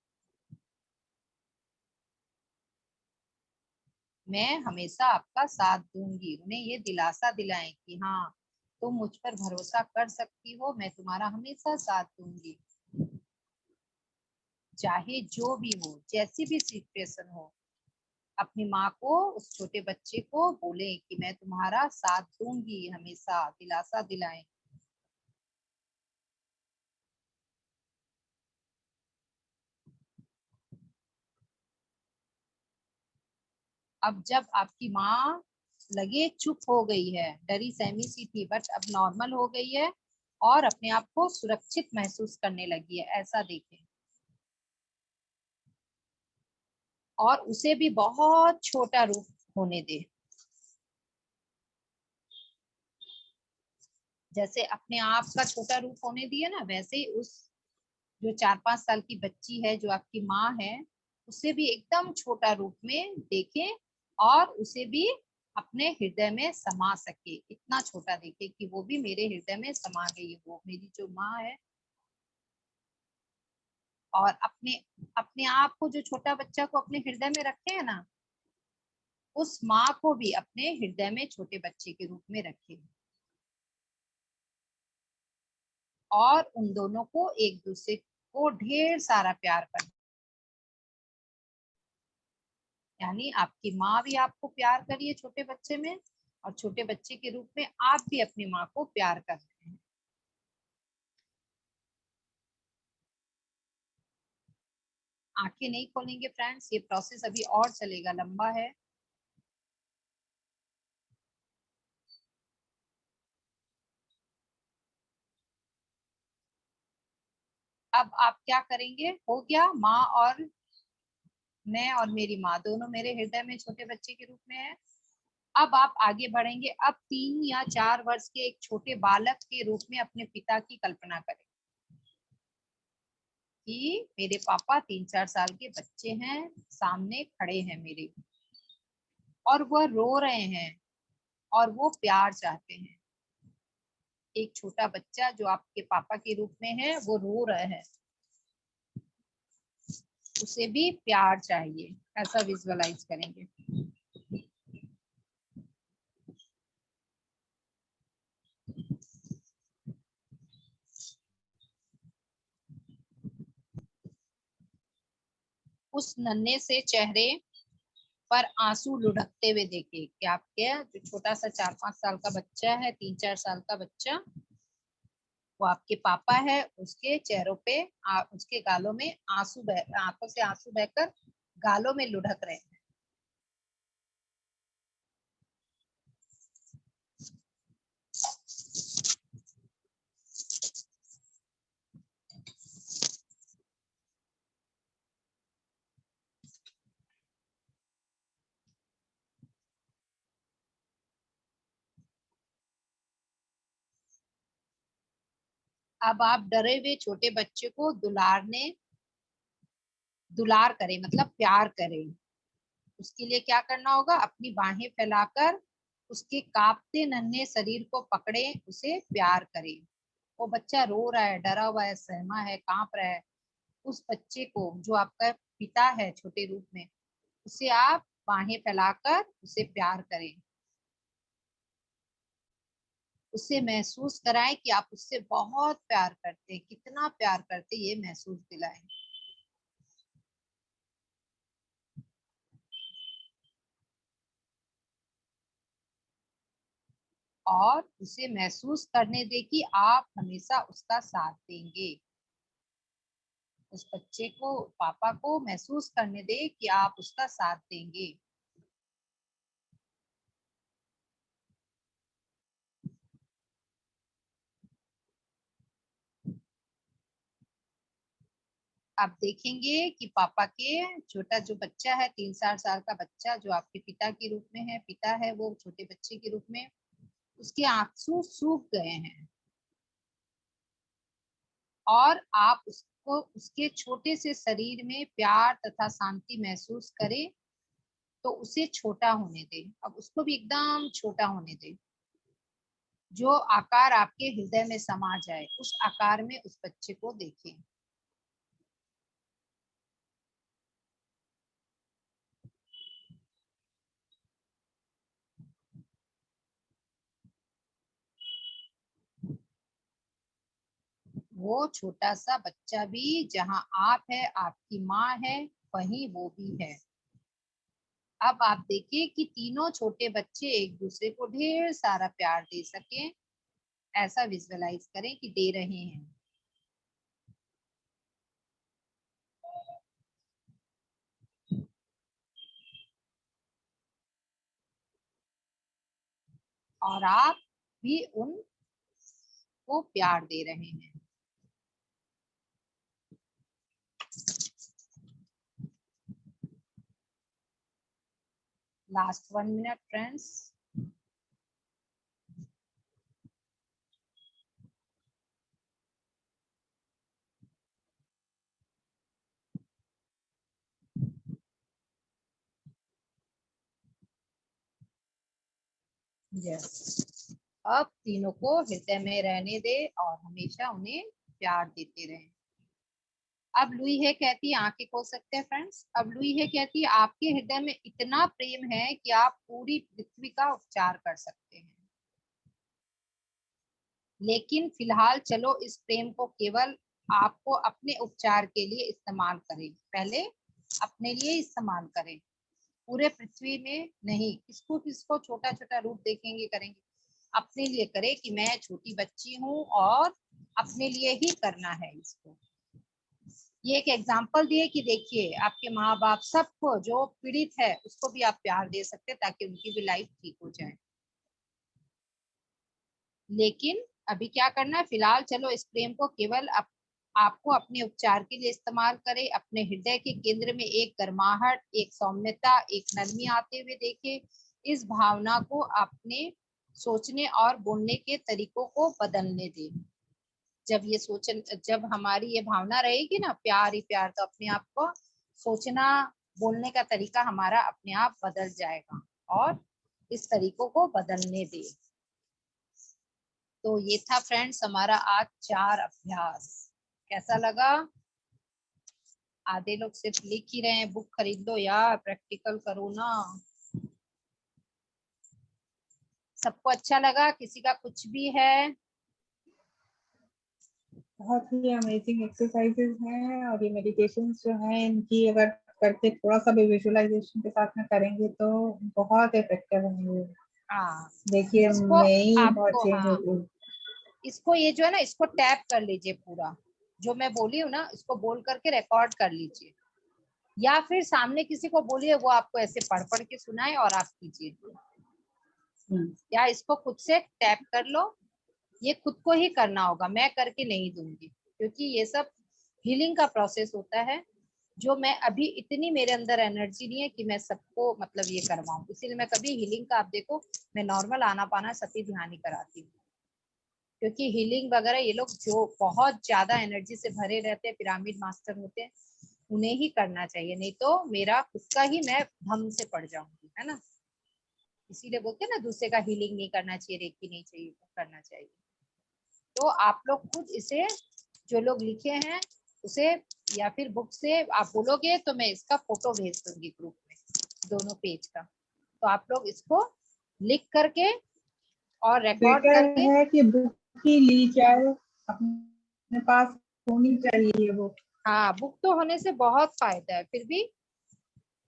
मैं हमेशा आपका साथ दूंगी। उन्हें ये दिलासा दिलाएं कि हाँ, तुम मुझ पर भरोसा कर सकती हो, मैं तुम्हारा हमेशा साथ दूंगी, चाहे जो भी हो, जैसी भी सिचुएशन हो। अपनी माँ को, उस छोटे बच्चे को बोले कि मैं तुम्हारा साथ दूंगी हमेशा, दिलासा दिलाएं। अब जब आपकी माँ लगे चुप हो गई है, डरी सहमी सी थी, बट अब नॉर्मल हो गई है और अपने आप को सुरक्षित महसूस करने लगी है, ऐसा देखें। और उसे भी बहुत छोटा रूप होने दे, जैसे अपने आप का छोटा रूप होने दिया ना, वैसे ही उस जो 4-5 साल की बच्ची है, जो आपकी माँ है, उसे भी एकदम छोटा रूप में देखें और उसे भी अपने हृदय में समा सके। इतना छोटा देखे कि वो भी मेरे हृदय में समा गई है, वो मेरी जो माँ है। और अपने अपने आप को, जो छोटा बच्चा को अपने हृदय में रखे है ना, उस माँ को भी अपने हृदय में छोटे बच्चे के रूप में रखे, और उन दोनों को एक दूसरे को ढेर सारा प्यार कर। यानी आपकी माँ भी आपको प्यार करिए छोटे बच्चे में, और छोटे बच्चे के रूप में आप भी अपनी माँ को प्यार कर रहे हैं। आंखें नहीं खोलेंगे फ्रेंड्स, ये प्रोसेस अभी और चलेगा, लंबा है। अब आप क्या करेंगे, हो गया, माँ और मैं और मेरी माँ दोनों मेरे हृदय में छोटे बच्चे के रूप में है। अब आप आगे बढ़ेंगे, अब 3 या 4 वर्ष के एक छोटे बालक के रूप में अपने पिता की कल्पना करें कि मेरे पापा 3-4 साल के बच्चे हैं, सामने खड़े हैं मेरे, और वह रो रहे हैं और वो प्यार चाहते हैं। एक छोटा बच्चा जो आपके पापा के रूप में है, वो रो रहा है, उसे भी प्यार चाहिए, ऐसा विजुअलाइज करेंगे। उस नन्हे से चेहरे पर आंसू लुढ़कते हुए देखे कि आपके जो छोटा सा 4-5 साल का बच्चा है, 3-4 साल का बच्चा, वो आपके पापा है, उसके चेहरों पे उसके गालों में आंसू आंखों से आंसू बहकर गालों में लुढ़क रहे हैं। अब आप डरे हुए छोटे बच्चे को दुलार करें, मतलब प्यार करें। उसके लिए क्या करना होगा, अपनी बाहें फैलाकर उसके कांपते नन्हे शरीर को पकड़े, उसे प्यार करें। वो बच्चा रो रहा है, डरा हुआ है, सहमा है, कांप रहा है, उस बच्चे को जो आपका पिता है छोटे रूप में, उसे आप बाहें फैलाकर उसे प्यार करें। उसे महसूस कराएं कि आप उससे बहुत प्यार करते हैं, कितना प्यार करते ये महसूस दिलाएं। और उसे महसूस करने दे कि आप हमेशा उसका साथ देंगे। उस बच्चे को, पापा को महसूस करने दे कि आप उसका साथ देंगे। आप देखेंगे कि पापा के छोटा जो बच्चा है, 3-4 साल का बच्चा जो आपके पिता के रूप में है, पिता है वो छोटे बच्चे के रूप में, उसके आंसू सूख गए हैं और आप उसको उसके छोटे से शरीर में प्यार तथा शांति महसूस करें। तो उसे छोटा होने दें, अब उसको भी एकदम छोटा होने दें। जो आकार आपके हृदय में समा जाए उस आकार में उस बच्चे को देखें। वो छोटा सा बच्चा भी जहाँ आप है, आपकी माँ है, वहीं वो भी है। अब आप देखिए कि तीनों छोटे बच्चे एक दूसरे को ढेर सारा प्यार दे सके, ऐसा विजुअलाइज करें कि दे रहे हैं। और आप भी उनको प्यार दे रहे हैं। Last 1 minute friends. यस, अब तीनों को हृदय में रहने दे और हमेशा उन्हें प्यार देते रहे। अब लुई है कहती है, आंखें खोल सकते हैं फ्रेंड्स। अब लुई है कहती है, आपके हृदय में इतना प्रेम है कि आप पूरी पृथ्वी का उपचार कर सकते हैं। लेकिन फिलहाल चलो इस प्रेम को केवल आपको अपने उपचार के लिए इस्तेमाल करें। पहले अपने लिए इस्तेमाल करें, पूरे पृथ्वी में नहीं। किसको किसको छोटा छोटा रूप देखेंगे, करेंगे, अपने लिए करें कि मैं छोटी बच्ची हूँ और अपने लिए ही करना है इसको। ये एक एग्जाम्पल दिए कि देखिए आपके माँ बाप सबको, जो पीड़ित है उसको भी आप प्यार दे सकते हैं ताकि उनकी भी लाइफ ठीक हो जाए। लेकिन अभी क्या करना है, फिलहाल चलो इस प्रेम को केवल आपको अपने उपचार के लिए इस्तेमाल करें। अपने हृदय के केंद्र में एक गर्माहट, एक सौम्यता, एक नरमी आते हुए देखे। इस भावना को अपने सोचने और बोलने के तरीकों को बदलने दें। जब हमारी ये भावना रहेगी ना, प्यार ही प्यार, तो अपने आप को सोचना बोलने का तरीका हमारा अपने आप बदल जाएगा और इस तरीकों को बदलने दे। तो ये था फ्रेंड्स हमारा आज 4 अभ्यास। कैसा लगा? आधे लोग सिर्फ लिख ही रहे हैं, बुक खरीद लो यार, प्रैक्टिकल करो ना। सबको अच्छा लगा? किसी का कुछ भी है? बहुत ही अमेजिंग एक्सरसाइजेस हैं और ये मेडिटेशंस जो हैं इनकी अगर करके थोड़ा सा भी विजुअलाइजेशन के साथ में करेंगे तो बहुत इफेक्टिव होंगे। हाँ, देखिए इसको मैं ही बहुत आपको, चेंज हो हाँ, गई। इसको ये जो है ना, इसको टैप कर लीजिए पूरा। जो मैं बोली हूँ ना, इसको बोल करके रिकॉर्ड कर लीजिए, या फिर सामने किसी को बोलिए वो आपको ऐसे पढ़ पढ़ के सुनाए और आप कीजिए। या इसको खुद से टैप कर लो। ये खुद को ही करना होगा, मैं करके नहीं दूंगी, क्योंकि ये सब हीलिंग का प्रोसेस होता है जो मैं अभी इतनी मेरे अंदर एनर्जी नहीं है कि मैं सबको मतलब ये करवाऊं। इसीलिए मैं कभी हीलिंग का, आप देखो मैं नॉर्मल आना पाना सती ध्यान ही कराती हूँ, क्योंकि हीलिंग वगैरह ये लोग जो बहुत ज्यादा एनर्जी से भरे रहते हैं, पिरामिड मास्टर होते हैं, उन्हें ही करना चाहिए, नहीं तो मेरा खुद का ही मैं धम से पड़ जाऊंगी, है ना। इसीलिए बोलते हैं ना, दूसरे का हीलिंग नहीं करना चाहिए, रेकी नहीं चाहिए, करना चाहिए। तो आप लोग खुद इसे, जो लोग लिखे हैं उसे, या फिर बुक से आप बोलोगे तो मैं इसका फोटो भेज दूंगी ग्रुप में, दोनों पेज का। तो आप लोग इसको लिख करके और रिकॉर्ड बेटर करके, है कि बुक ही ली जाए, अपने पास होनी चाहिए वो। हाँ बुक तो होने से बहुत फायदा है। फिर भी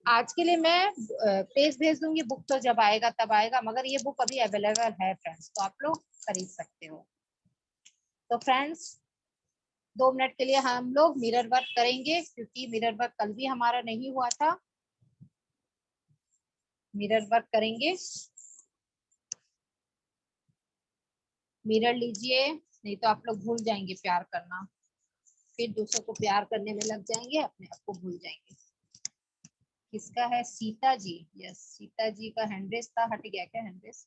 आज के लिए मैं पेज भेज दूंगी, बुक तो जब आएगा तब आएगा, मगर ये बुक अभी अवेलेबल है फ्रेंड्स, तो आप लोग खरीद सकते हो। तो फ्रेंड्स 2 मिनट के लिए हम लोग मिरर वर्क करेंगे, क्योंकि मिरर वर्क कल भी हमारा नहीं हुआ था। मिरर वर्क करेंगे, मिरर लीजिए, नहीं तो आप लोग भूल जाएंगे प्यार करना, फिर दूसरों को प्यार करने में लग जाएंगे, अपने आप को भूल जाएंगे। किसका है? सीता जी, यस सीता जी का हैंडरेस था, हट गया क्या हैंडरेस?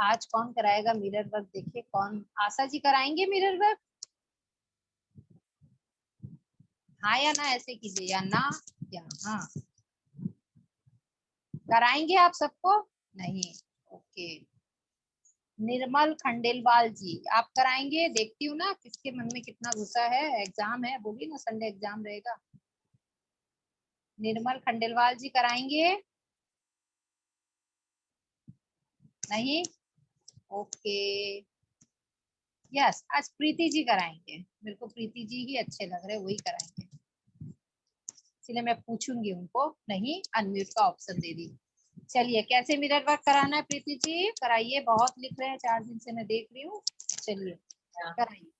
आज कौन कराएगा मिरर वर्क? देखिए कौन, आशा जी कराएंगे मिरर वर्क? हाँ या ना ऐसे कीजिए, या ना या हाँ। कराएंगे आप सबको? नहीं, ओके। निर्मल खंडेलवाल जी, आप कराएंगे? देखती हूँ ना किसके मन में कितना गुस्सा है। एग्जाम है, बोली ना संडे एग्जाम रहेगा। निर्मल खंडेलवाल जी कराएंगे? नहीं, ओके। यस, आज प्रीति जी कराएंगे, मेरे को प्रीति जी ही अच्छे लग रहे, वही कराएंगे, इसलिए मैं पूछूंगी उनको। नहीं, अनम्यूट का ऑप्शन दे दी। चलिए, कैसे मिरर वर्क कराना है प्रीति जी? कराइए, बहुत लिख रहे हैं 4 दिन से मैं देख रही हूँ। चलिए कराइए।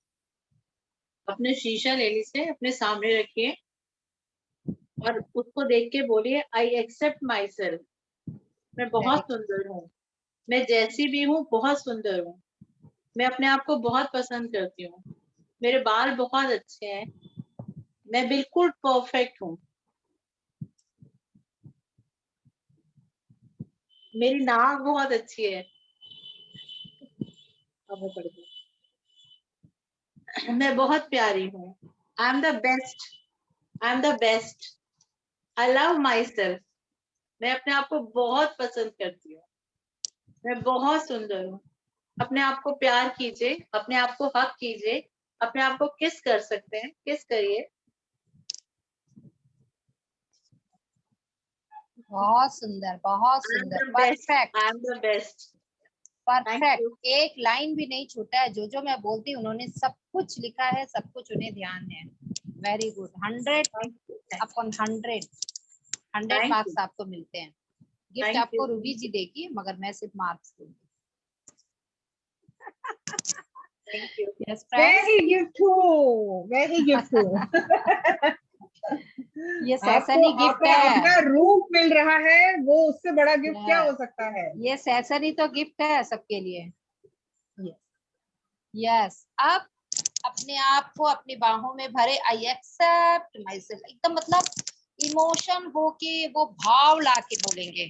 अपने शीशा ले लीजिए, अपने सामने रखिए और उसको देख के बोलिए, आई एक्सेप्ट माई सेल्फ। मैं बहुत सुंदर हूँ, मैं जैसी भी हूँ बहुत सुंदर हूँ, मैं अपने आप को बहुत पसंद करती हूँ, मेरे बाल बहुत अच्छे हैं, मैं बिल्कुल परफेक्ट हूँ, मेरी नाक बहुत अच्छी है, अब मैं पढ़ दूँ। मैं बहुत प्यारी हूँ, I am the best, I am the best, I love my self. मैं अपने आप को बहुत पसंद करती हूँ, मैं बहुत सुंदर हूँ। अपने आप को प्यार कीजिए, अपने आप को हक कीजिए, अपने आप को किस कर सकते हैं, किस करिए। बहुत सुंदर, बहुत सुंदर, perfect, I am the best. Perfect. एक लाइन भी नहीं छूटा है, जो मैं बोलती हूँ उन्होंने सब कुछ लिखा है, सब कुछ उन्हें ध्यान है। वेरी गुड, 100/100 100 मार्क्स आपको मिलते हैं। गिफ्ट आपको रूबी जी देगी, मगर मैं सिर्फ मार्क्स दूंगी। Thank you. Yes very gift, very gift. ये आपको सेशन ही गिफ्ट आपका है। अपना रूप मिल रहा है, वो उससे बड़ा गिफ्ट क्या हो सकता है? ये सेशन ही तो गिफ्ट है सबके लिए। यस, अब अपने आप को अपनी बाहों में भरे, आई एक्सेप्ट माई सेल्फ, एकदम मतलब इमोशन हो के, वो भाव ला के बोलेंगे।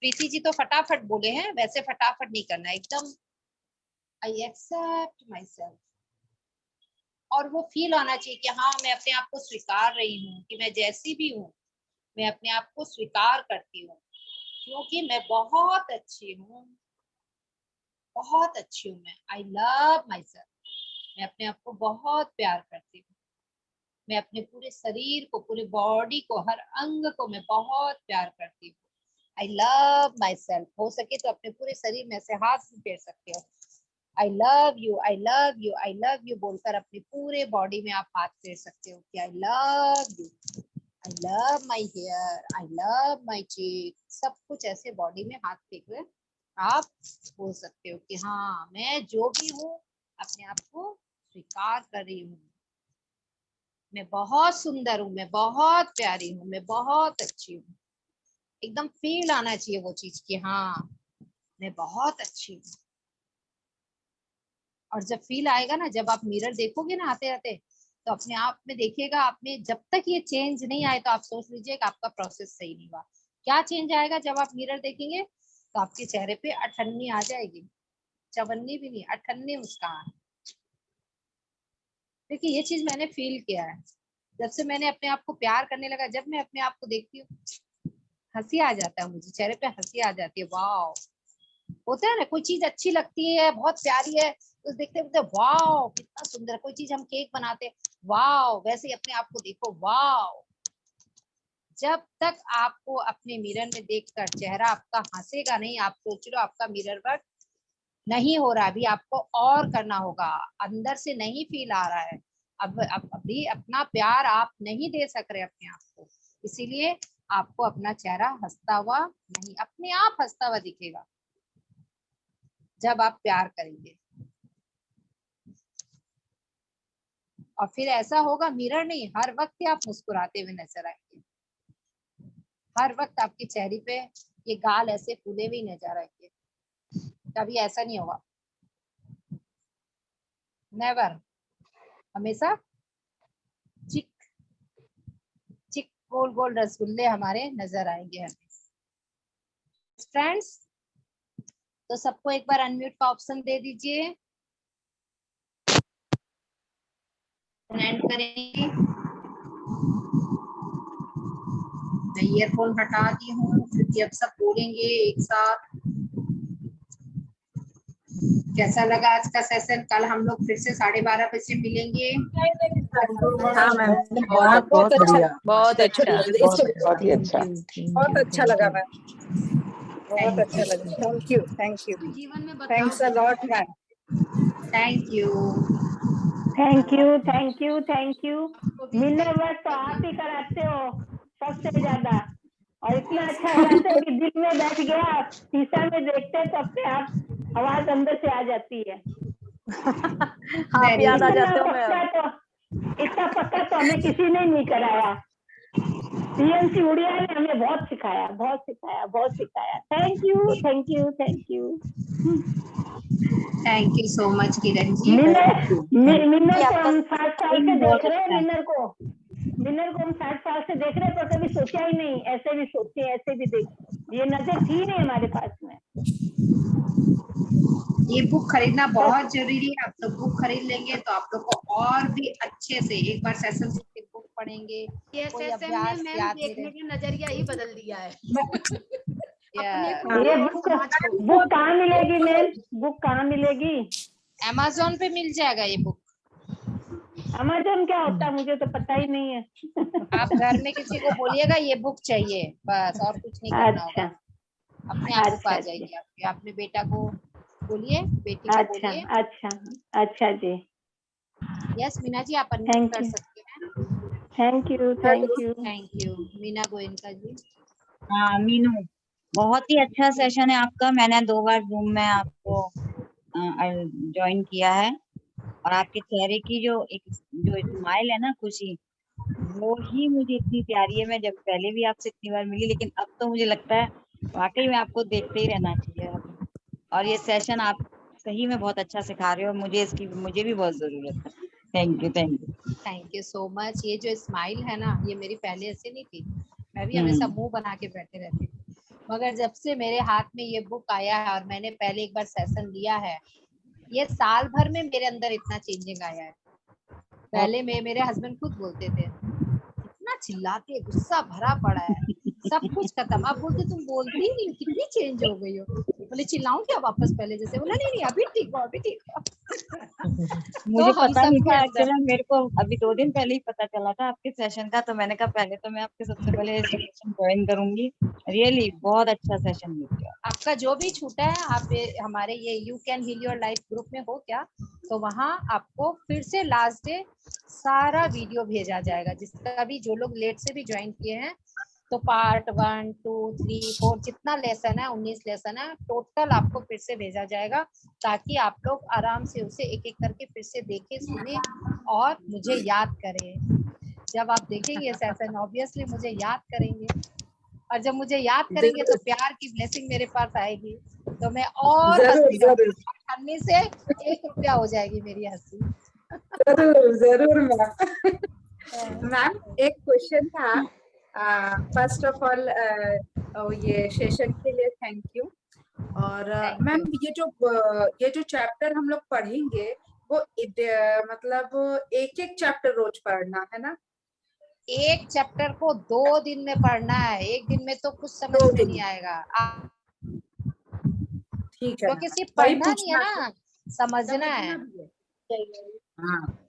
प्रीति जी तो फटाफट बोले हैं, वैसे फटाफट नहीं करना, एकदम आई एक्सेप्ट माई सेल्फ। और वो फील आना चाहिए कि हाँ, मैं अपने आप को स्वीकार रही हूँ, कि मैं जैसी भी हूँ मैं अपने आप को स्वीकार करती हूँ, क्योंकि मैं बहुत अच्छी हूँ, बहुत अच्छी हूँ मैं। आई लव माई सेल्फ, मैं अपने आप को बहुत प्यार करती हूँ, मैं अपने पूरे शरीर को, पूरे बॉडी को, हर अंग को मैं बहुत प्यार करती हूँ। आई लव माई सेल्फ। हो सके तो अपने पूरे शरीर में से हाथ भी फेर सकते हो। आई love you, I love you, I love you बोलकर अपने पूरे बॉडी में आप हाथ फेर सकते हो कि I love you, I love my hair, I love my cheek. सब कुछ ऐसे बॉडी में हाथ फेंक कर आप बोल सकते हो कि हाँ, मैं जो भी हूँ अपने आप को स्वीकार कर रही हूँ, मैं बहुत सुंदर हूँ, मैं बहुत प्यारी हूँ, मैं बहुत अच्छी हूँ। एकदम फील आना चाहिए वो चीज कि हाँ, मैं बहुत अच्छी हूँ। और जब फील आएगा ना, जब आप मिरर देखोगे ना आते आते, तो अपने आप में देखिएगा, आप में जब तक ये चेंज नहीं आए तो आप सोच लीजिए कि आपका प्रोसेस सही नहीं हुआ। क्या चेंज आएगा जब आप मिरर देखेंगे? तो आपके चेहरे पे अठन्नी आ जाएगी, चवन्नी भी नहीं, अठन्नी मुस्कान। देखिए ये चीज मैंने फील किया है, जब से मैंने अपने आप को प्यार करने लगा, जब मैं अपने आप को देखती हूँ हंसी आ जाता है, मुझे चेहरे पे हंसी आ जाती है। वाह, होता है ना, कोई चीज अच्छी लगती है, बहुत प्यारी है, तो देखते देखते वाह कितना सुंदर। कोई चीज हम केक बनाते, वाह, वैसे ही अपने आप को देखो, वाह। जब तक आपको अपने मिरर में देखकर चेहरा आपका हंसेगा नहीं, आप सोच लो आपका मिरर वर्क नहीं हो रहा, अभी आपको और करना होगा, अंदर से नहीं फील आ रहा है, अब अभी अपना प्यार आप नहीं दे सक रहे अपने आप को, इसीलिए आपको अपना चेहरा हंसता हुआ नहीं, अपने आप हंसता हुआ दिखेगा जब आप प्यार करेंगे। और फिर ऐसा होगा, मिरर नहीं, हर वक्त ही आप मुस्कुराते हुए नजर आएंगे, हर वक्त आपके चेहरे पे ये गाल ऐसे फूले हुए नजर आएंगे, कभी ऐसा नहीं होगा, नेवर, हमेशा चिक चिक गोल गोल रसगुल्ले हमारे नजर आएंगे हमें। फ्रेंड्स, तो सबको एक बार अनम्यूट का ऑप्शन दे दीजिए, एंड करेंगे। मैं ईयरफोन हटा दी हूँ क्योंकि अब सब बोलेंगे एक साथ। कैसा लगा आज का सेशन? कल हम लोग फिर से 12:30 बजे मिलेंगे। हाँ मैम, बहुत बहुत अच्छा, बहुत अच्छा, बहुत ही अच्छा, बहुत अच्छा लगा मैम, बहुत अच्छा लगा। थैंक यू, थैंक यू, जीवन में thanks a lot ma'am. Thank you. Thank you, thank you, thank you. Miller work तो आप ही कराते हो सबसे ज्यादा, और इतना अच्छा कराते हो कि दिल में बैठ गया, शीशा में देखते तो अपने आप आवाज अंदर से आ जाती है। आप याद आ जाते हो पक्का मैम। तो, इतना पक्का तो हमें किसी ने नहीं कराया। पीएमसी उड़िया ने हमें बहुत सिखाया, बहुत सिखाया, बहुत सिखाया। Thank you, thank you, thank you. Thank you so much Kiran ji. मिनर को हम 60 साल से देख रहे हैं, मिनर को हम 60 साल से देख रहे हैं, पर कभी सोचा ही नहीं ऐसे भी सोचे, ऐसे भी देख, ये नजर थी नहीं हमारे पास में। ये बुक खरीदना बहुत जरूरी है, आप लोग बुक खरीद लेंगे तो आप लोग को और भी अच्छे से एक बार सेशन से बुक पढ़ेंगे, कोई अभ्यास मैम याद देखने का नजरिया ही बदल दिया है। ये बुक कहाँ मिलेगी मैम? बुक कहाँ मिलेगी? अमेज़न पे मिल जाएगा ये बुक। अमेज़न क्या होता है मुझे तो पता ही नहीं है। आप घर में किसी को बोलिएगा ये बुक चाहिए, बस, और कुछ नहीं करना होगा, अच्छा, अपने आप बुक आ अच्छा जाएगी आपके। अपने बेटा को बोलिए, बेटी को अच्छा, बोलिए। अच्छा, अच्छा जी। यस मीना जी, आप अनम्यूट कर सकते हैं। Thank you, thank you. Thank you. Meena Goenka ji. हाँ मीनू, बहुत ही अच्छा सेशन है आपका। मैंने 2 बार जूम में आपको ज्वाइन किया है, और आपके चेहरे की जो स्माइल है ना, खुशी, वो ही मुझे इतनी प्यारी है। मैं जब पहले भी आपसे इतनी बार मिली, लेकिन अब तो मुझे लगता है वाकई में आपको देखते ही रहना चाहिए। और ये सेशन आप सही में बहुत अच्छा सिखा रहे हो, मुझे भी बहुत जरूरत है। Thank you, thank you, thank you so much. ये जो स्माइल है ना, ये मेरी पहले ऐसे नहीं थी, मैं भी हमेशा मुंह बना के बैठे रहती थी, मगर जब से मेरे हाथ में ये बुक आया है और मैंने पहले एक बार सेशन लिया है, ये साल भर में मेरे अंदर इतना चेंजिंग आया है। पहले मेरे हस्बैंड खुद बोलते थे, इतना चिल्लाते, गुस्सा भरा पड़ा है, सब कुछ खत्म। अब बोलते तुम बोलती ही नहीं, कितनी चेंज हो गई हो। बोले चिल्लाऊं क्या वापस पहले जैसे? बोला नहीं नहीं, अभी ठीक हो, अभी ठीक हो। मुझे तो हम पता नहीं सबके था अंदर, एक्चुअली, मेरे को अभी 2 दिन पहले ही पता चला था आपके सेशन का, तो मैंने कहा पहले तो मैं आपके सबसे पहले सेशन ज्वाइन करूंगी। रियली बहुत अच्छा सेशन मिल गया। आपका जो भी छूटा है, आप हमारे ये you can heal your life group में हो क्या, तो वहाँ आपको फिर से लास्ट डे सारा वीडियो भेजा जाएगा, जिसका भी, जो लोग लेट से भी ज्वाइन किए हैं, तो पार्ट 1, 2, 3, 4 जितना लेसन है, 19 लेसन है टोटल, आपको फिर से भेजा जाएगा, ताकि आप लोग आराम से उसे एक एक करके फिर से देखें, सुने और मुझे याद करें। जब आप देखेंगे सेशन, ऑब्वियसली मुझे याद करेंगे, और जब मुझे याद करेंगे तो प्यार की ब्लेसिंग मेरे पास आएगी, तो मैं और हंसती रहूंगी, हंसने से 1 रुपया हो जाएगी मेरी हंसी। जरूर जरूर मैम। मैम एक क्वेश्चन था, फर्स्ट ऑफ ऑल ये सेशन के लिए थैंक यू। और मैम ये जो चैप्टर हम लोग पढ़ेंगे, को मतलब एक एक चैप्टर रोज पढ़ना है ना? एक चैप्टर को 2 दिन में पढ़ना है, एक दिन में तो कुछ समझ में नहीं आएगा। ठीक है, क्योंकि सिर्फ वही पढ़ना नहीं है पूछना ना, समझना है। हाँ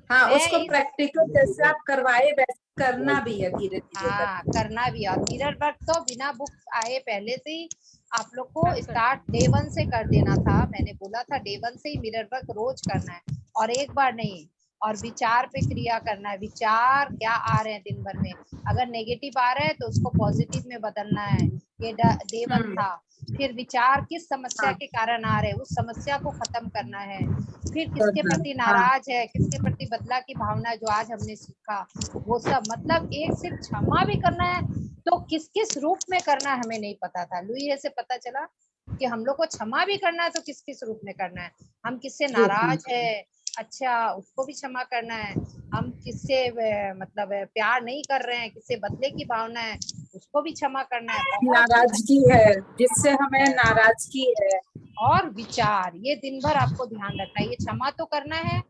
हाँ, मैं उसको इस- प्रैक्टिकल जैसे आप करवाए वैसे करना भी है धीरे धीरे। हाँ करना भी है। और मिरर वर्क तो बिना बुक्स आए पहले से ही आप लोग को स्टार्ट डे 1 से कर देना था। मैंने बोला था डे 1 से ही मिरर वर्क रोज करना है और एक बार नहीं। और विचार पे क्रिया करना है। विचार क्या आ रहे हैं दिन भर में, अगर नेगेटिव आ रहे हैं तो उसको पॉजिटिव में बदलना है। ये डे 1 था। फिर विचार किस समस्या के कारण आ रहे हैं, उस समस्या को खत्म करना है। फिर किसके प्रति नाराज है, किसके प्रति बदला की भावना है, जो आज हमने सीखा वो सब। मतलब एक सिर्फ क्षमा भी करना है तो किस किस रूप में करना है हमें नहीं पता था। लुई से पता चला कि हम लोग को क्षमा भी करना है तो किस किस रूप में करना है। हम किससे नाराज है, अच्छा उसको भी क्षमा करना है। हम किससे मतलब प्यार नहीं कर रहे हैं, किससे बदले की भावना है, उसको भी क्षमा करना है। नाराजगी है जिससे हमें नाराजगी है। और विचार, ये दिन भर आपको ध्यान रखना है। ये क्षमा तो करना है,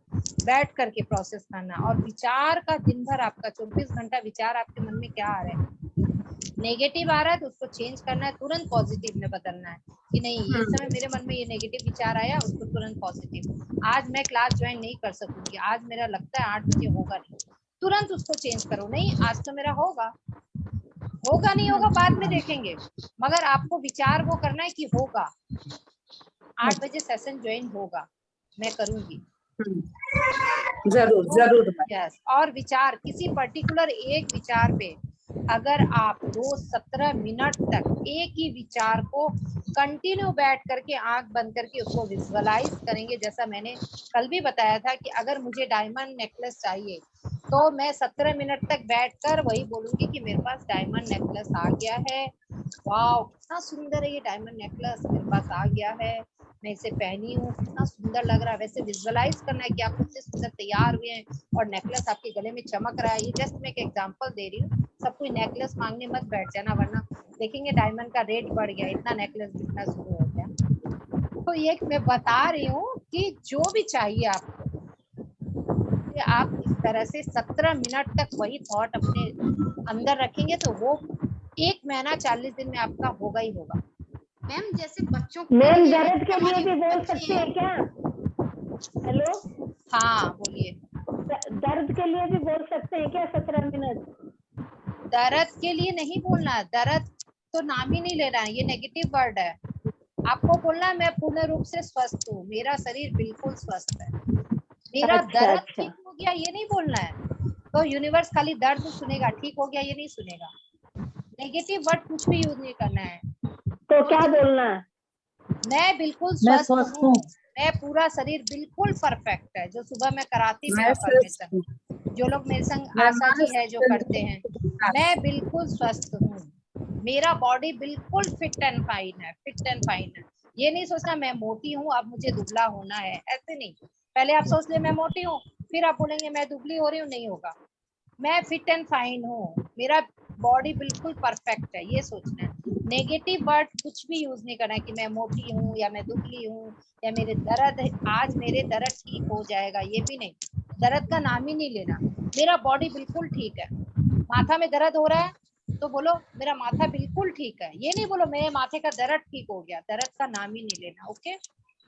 बैठ करके प्रोसेस करना। और विचार का दिन भर आपका 24 घंटा विचार आपके मन में क्या आ रहा है। नेगेटिव आ रहा है तो उसको चेंज करना है, तुरंत पॉजिटिव में बदलना है कि नहीं ये समय मेरे मन में ये नेगेटिव विचार आया, उसको तुरंत पॉजिटिव। आज मैं क्लास ज्वाइन नहीं कर सकूंगी, आज मेरा लगता है 8 बजे होगा नहीं, तुरंत उसको चेंज करो। नहीं आज तो मेरा होगा नहीं होगा बाद में देखेंगे, मगर आपको विचार वो करना है कि होगा 8 बजे सेशन ज्वाइन होगा, मैं करूंगी। जरूर जरूर। यस। और विचार किसी पर्टिकुलर एक विचार पे अगर आप रोज 17 मिनट तक एक ही विचार को कंटिन्यू बैठ करके आंख बंद करके उसको विजुअलाइज करेंगे, जैसा मैंने कल भी बताया था कि अगर मुझे डायमंड नेकलेस चाहिए तो मैं 17 मिनट तक बैठकर वही बोलूंगी कि मेरे पास डायमंड नेकलेस आ गया है, वाह कितना सुंदर है ये डायमंड नेकलेस मेरे पास आ गया है, मैं इसे पहनी हूँ, कितना सुंदर लग रहा है। वैसे विजुअलाइज करना है कि आप कितने सुंदर तैयार हुए हैं और नेकलेस आपके गले में चमक रहा है। ये जस्ट मैं एक एग्जांपल दे रही हूँ, सब कोई नेकलेस मांगने मत बैठ जाना, वरना देखेंगे डायमंड का रेट बढ़ गया, इतना नेकलेस बिकना शुरू हो गया। तो ये मैं बता रही हूँ कि जो भी चाहिए आपको, आप इस तरह से 17 मिनट तक वही थॉट अपने अंदर रखेंगे तो वो 1 महीना 40 दिन में आपका होगा ही होगा। मैम जैसे बच्चों मैम दर्द के लिए भी बोल सकते हैं क्या? हेलो हाँ बोलिए। दर्द के लिए भी बोल सकते हैं क्या 17 मिनट? दर्द के लिए नहीं बोलना है, दर्द तो नाम ही नहीं लेना है, ये नेगेटिव वर्ड है। आपको बोलना है मैं पूर्ण रूप से स्वस्थ हूँ, मेरा शरीर बिल्कुल स्वस्थ है, मेरा दर्द ठीक हो गया, ये नहीं बोलना है। तो यूनिवर्स खाली दर्द सुनेगा, ठीक हो गया ये नहीं सुनेगा। नेगेटिव वर्ड कुछ भी यूज नहीं करना है। तो क्या बोलना है? मैं बिल्कुल स्वस्थ हूँ, मैं पूरा शरीर बिल्कुल परफेक्ट है, जो सुबह मैं कराती थी अफर्मेशन, जो लोग मेरे संग आशा जी है जो करते हैं, मैं बिल्कुल स्वस्थ हूँ, मेरा बॉडी बिल्कुल फिट एंड फाइन है, फिट एंड फाइन है। ये नहीं सोचना मैं मोटी हूँ अब मुझे दुबला होना है, ऐसे नहीं। पहले आप सोच ले मैं मोटी हूँ, फिर आप बोलेंगे मैं दुबली हो रही हूँ, नहीं होगा। मैं फिट एंड फाइन हूँ, मेरा बॉडी बिल्कुल परफेक्ट है, ये सोचना है। नेगेटिव वर्ड कुछ भी यूज नहीं करना है कि मैं मोटी हूँ या मैं दुबली हूँ या मेरे दर्द आज मेरे दर्द ठीक हो जाएगा, ये भी नहीं। दर्द का नाम ही नहीं लेना, मेरा बॉडी बिल्कुल ठीक है। माथा में दर्द हो रहा है तो बोलो मेरा माथा बिल्कुल ठीक है, ये नहीं बोलो मेरे माथे का दर्द ठीक हो गया, दर्द का नाम ही नहीं लेना। ओके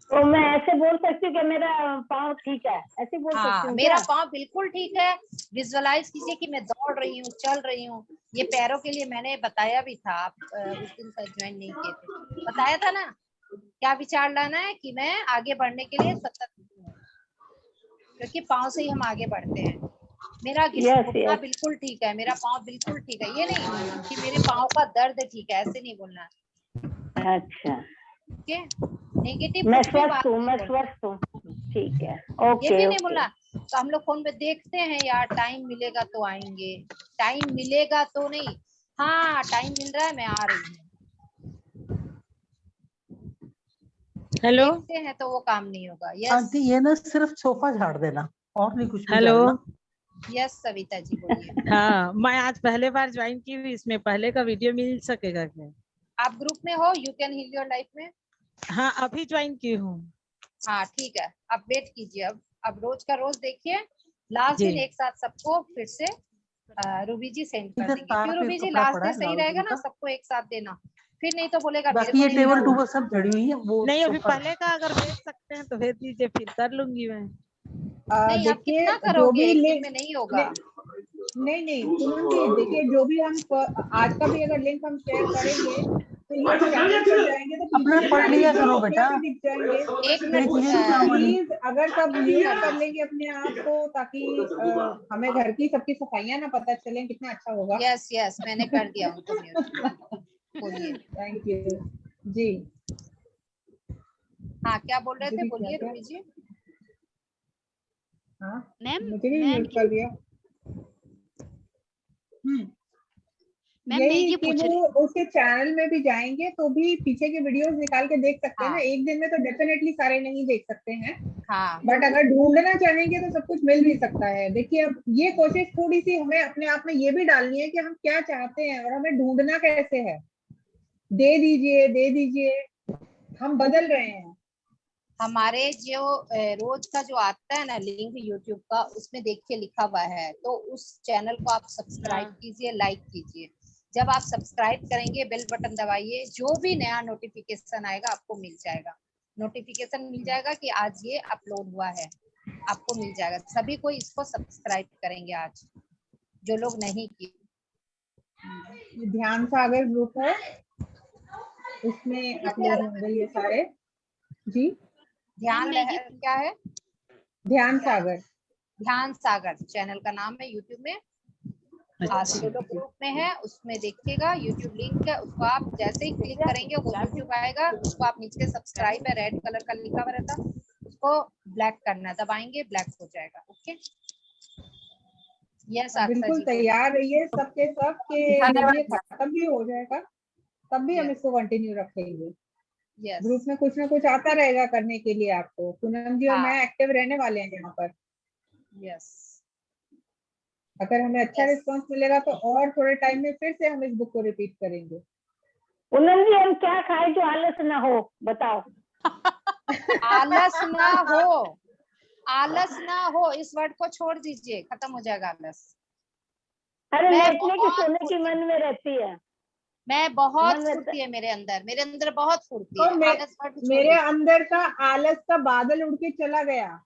तो मैं ऐसे बोल सकती हूँ कि मेरा पाँव ठीक है, ऐसे बोल सकती हूँ मेरा क्या? पाँव बिल्कुल ठीक है। विजुअलाइज कीजिए कि मैं दौड़ रही हूँ, चल रही हूँ। ये पैरों के लिए मैंने बताया भी था, आप उस दिन ज्वाइन नहीं किए थे, बताया था ना। क्या विचार लाना है कि मैं आगे बढ़ने के लिए सतत हूँ, क्योंकि पाँव से ही हम आगे बढ़ते हैं। मेरा घुटना बिल्कुल ठीक है, मेरा पाँव बिल्कुल ठीक है, ये नहीं कि मेरे पाँव का दर्द ठीक है, ऐसे नहीं बोलना। अच्छा ओके नेगेटिव मैं स्वस्थ हूँ, मैं स्वस्थ हूँ, ठीक है ओके। ये भी नहीं बोलना। तो हम लोग फोन पे देखते हैं यार, टाइम मिलेगा तो आएंगे, टाइम मिलेगा तो नहीं, हाँ टाइम मिल रहा है मैं आ रही हूँ। हेलो देखते हैं तो वो काम नहीं होगा। यस आंटी ये ना सिर्फ सोफा झाड़ देना और नहीं कुछ भी हेलो झाड़ना। यस सविता जी बोलिए। हाँ मैं आज पहले बार ज्वाइन की हुई, इसमें पहले का वीडियो मिल सकेगा क्या? आप ग्रुप में हो you can heal your life में? हाँ अभी ज्वाइन की हूँ। हाँ ठीक है, आप वेट कीजिए, अब रोज का रोज देखिए, लास्ट जी। दिन एक साथ सबको फिर से रूबी जी सेंड कर इधर देंगे। तार क्यों पे रूबी जी, कपड़ा लास्ट पड़ा डे है सही लाल रहेगा रंग ना, का। सबको एक साथ देना, फिर नहीं तो बोलेगा मेरे बाकी को ये नहीं टेबल मिला। टूबल सब जड़ी हुई है वो नहीं, अभी सोफा। पहले का अगर भेज सकते हैं तो भेज दीजिए, फिर कर लूंगी मैं। नहीं, आप देखिए कितना जो करोगे, भी एक दिन लिंक, में नहीं होगा। नहीं नहीं पूनम जी, देखिए जो भी हम आज का भी अगर लिंक हम शेयर करेंगे तो ये चैनल पर जाएंगे तो अपना पीछे के पढ़ लिया वीडियो करो अपने बेटा। आप ही दिख जाएंगे। एक ये मिनट चीजें नहीं काम आनी। प्लीज अगर सब म्यूट कर लेंगे अपने आप को, ताकि हमें घर की सबकी सफाइयां ना पता चले, कितना अच्छा होगा। यस यस, मैंने कर दिया उनको म्यूट। बोलिए। थैंक यू जी। हाँ, क्या बोल रहे थे, दीदी क्या बोलिए क्या? रूबी जी। हाँ मैम मुझे भी मैं म्यूट कर दिया। मैम मैं यही ये कि पूछ वो रही, उसके चैनल में भी जाएंगे तो भी पीछे के वीडियोस निकाल के देख सकते हैं ना। हाँ। एक दिन में तो डेफिनेटली सारे नहीं देख सकते हैं, हाँ बट अगर ढूंढना चाहेंगे तो सब कुछ मिल भी सकता है। देखिए अब ये कोशिश थोड़ी सी हमें अपने आप में ये भी डालनी है कि हम क्या चाहते हैं और हमें ढूंढना कैसे है। दे दीजिए दे दीजिए, हम बदल रहे हैं। हमारे जो रोज का जो आता है ना लिंक यूट्यूब का, उसमें देखिए लिखा हुआ है, तो उस चैनल को आप सब्सक्राइब कीजिए, लाइक कीजिए। जब आप सब्सक्राइब करेंगे, बेल बटन दबाइए, जो भी नया नोटिफिकेशन आएगा आपको मिल जाएगा। नोटिफिकेशन मिल जाएगा कि आज ये अपलोड हुआ है, आपको मिल जाएगा। सभी को इसको सब्सक्राइब करेंगे आज, जो लोग नहीं किए। ध्यान सागर ग्रुप है, उसमें अपलोड होंगे ये सारे जी। ध्यान क्या है? ध्यान सागर, ध्यान सागर चैनल का नाम है यूट्यूब में। सिलोलो ग्रुप में है, उसमें देखिएगा यूट्यूब लिंक है, उसको आप जैसे ही क्लिक करेंगे वो यूट्यूब आएगा। उसको आप नीचे सब्सक्राइब है, रेड कलर का लिखा हुआ रहता, उसको ब्लैक करना, दबाएंगे ब्लैक हो जाएगा। ओके, यस आस्था बिल्कुल जी, तैयार रहिए सबके सब के जब ये खत्म भी हो जाएगा तब भी हम इसको कंटिन्यू रखेंगे। यस ग्रुप में कुछ ना कुछ आता रहेगा करने के लिए आपको। पूनम जी और हाँ। मैं एक्टिव रहने वाले हैं यहाँ पर। यस, अगर हमें अच्छा रिस्पांस मिलेगा तो और थोड़े टाइम में फिर से हम इस बुक को रिपीट करेंगे। पूनम जी हम क्या खाए जो आलस ना हो, बताओ। आलस ना हो, आलस ना हो, इस वर्ड को छोड़ दीजिए, खत्म हो जाएगा आलस। अरे मैं लेटने की सोने की मन में रहती है। मैं बहुत मन में फुर्ती है मेरे अंदर बहुत फुर्ती और है। आलस वर्ड छोड़ मेरे दीजिए। अंदर का आलस का बादल उड़ के चला गया।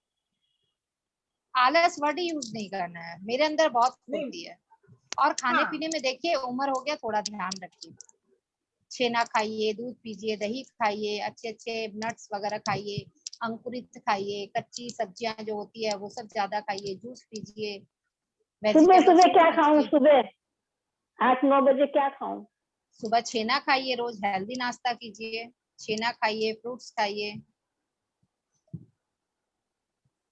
आलस वर्ड यूज नहीं करना है, मेरे अंदर बहुत फुर्ती है। और खाने हाँ। पीने में देखिए उम्र हो गया, थोड़ा ध्यान रखिए। छेना खाइए, दूध पीजिए, दही खाइए, अच्छे अच्छे नट्स वगैरह खाइए, अंकुरित खाइए, कच्ची सब्जियां जो होती है वो सब ज्यादा खाइए, जूस पीजिए, सुबह वेजिटेबल्स सुबह क्या खाऊं? कीजिए। सुबह 8-9 बजे क्या खाऊं? सुबह छेना खाइए, रोज हेल्दी नाश्ता कीजिए, छेना खाइए, फ्रूट्स खाइए,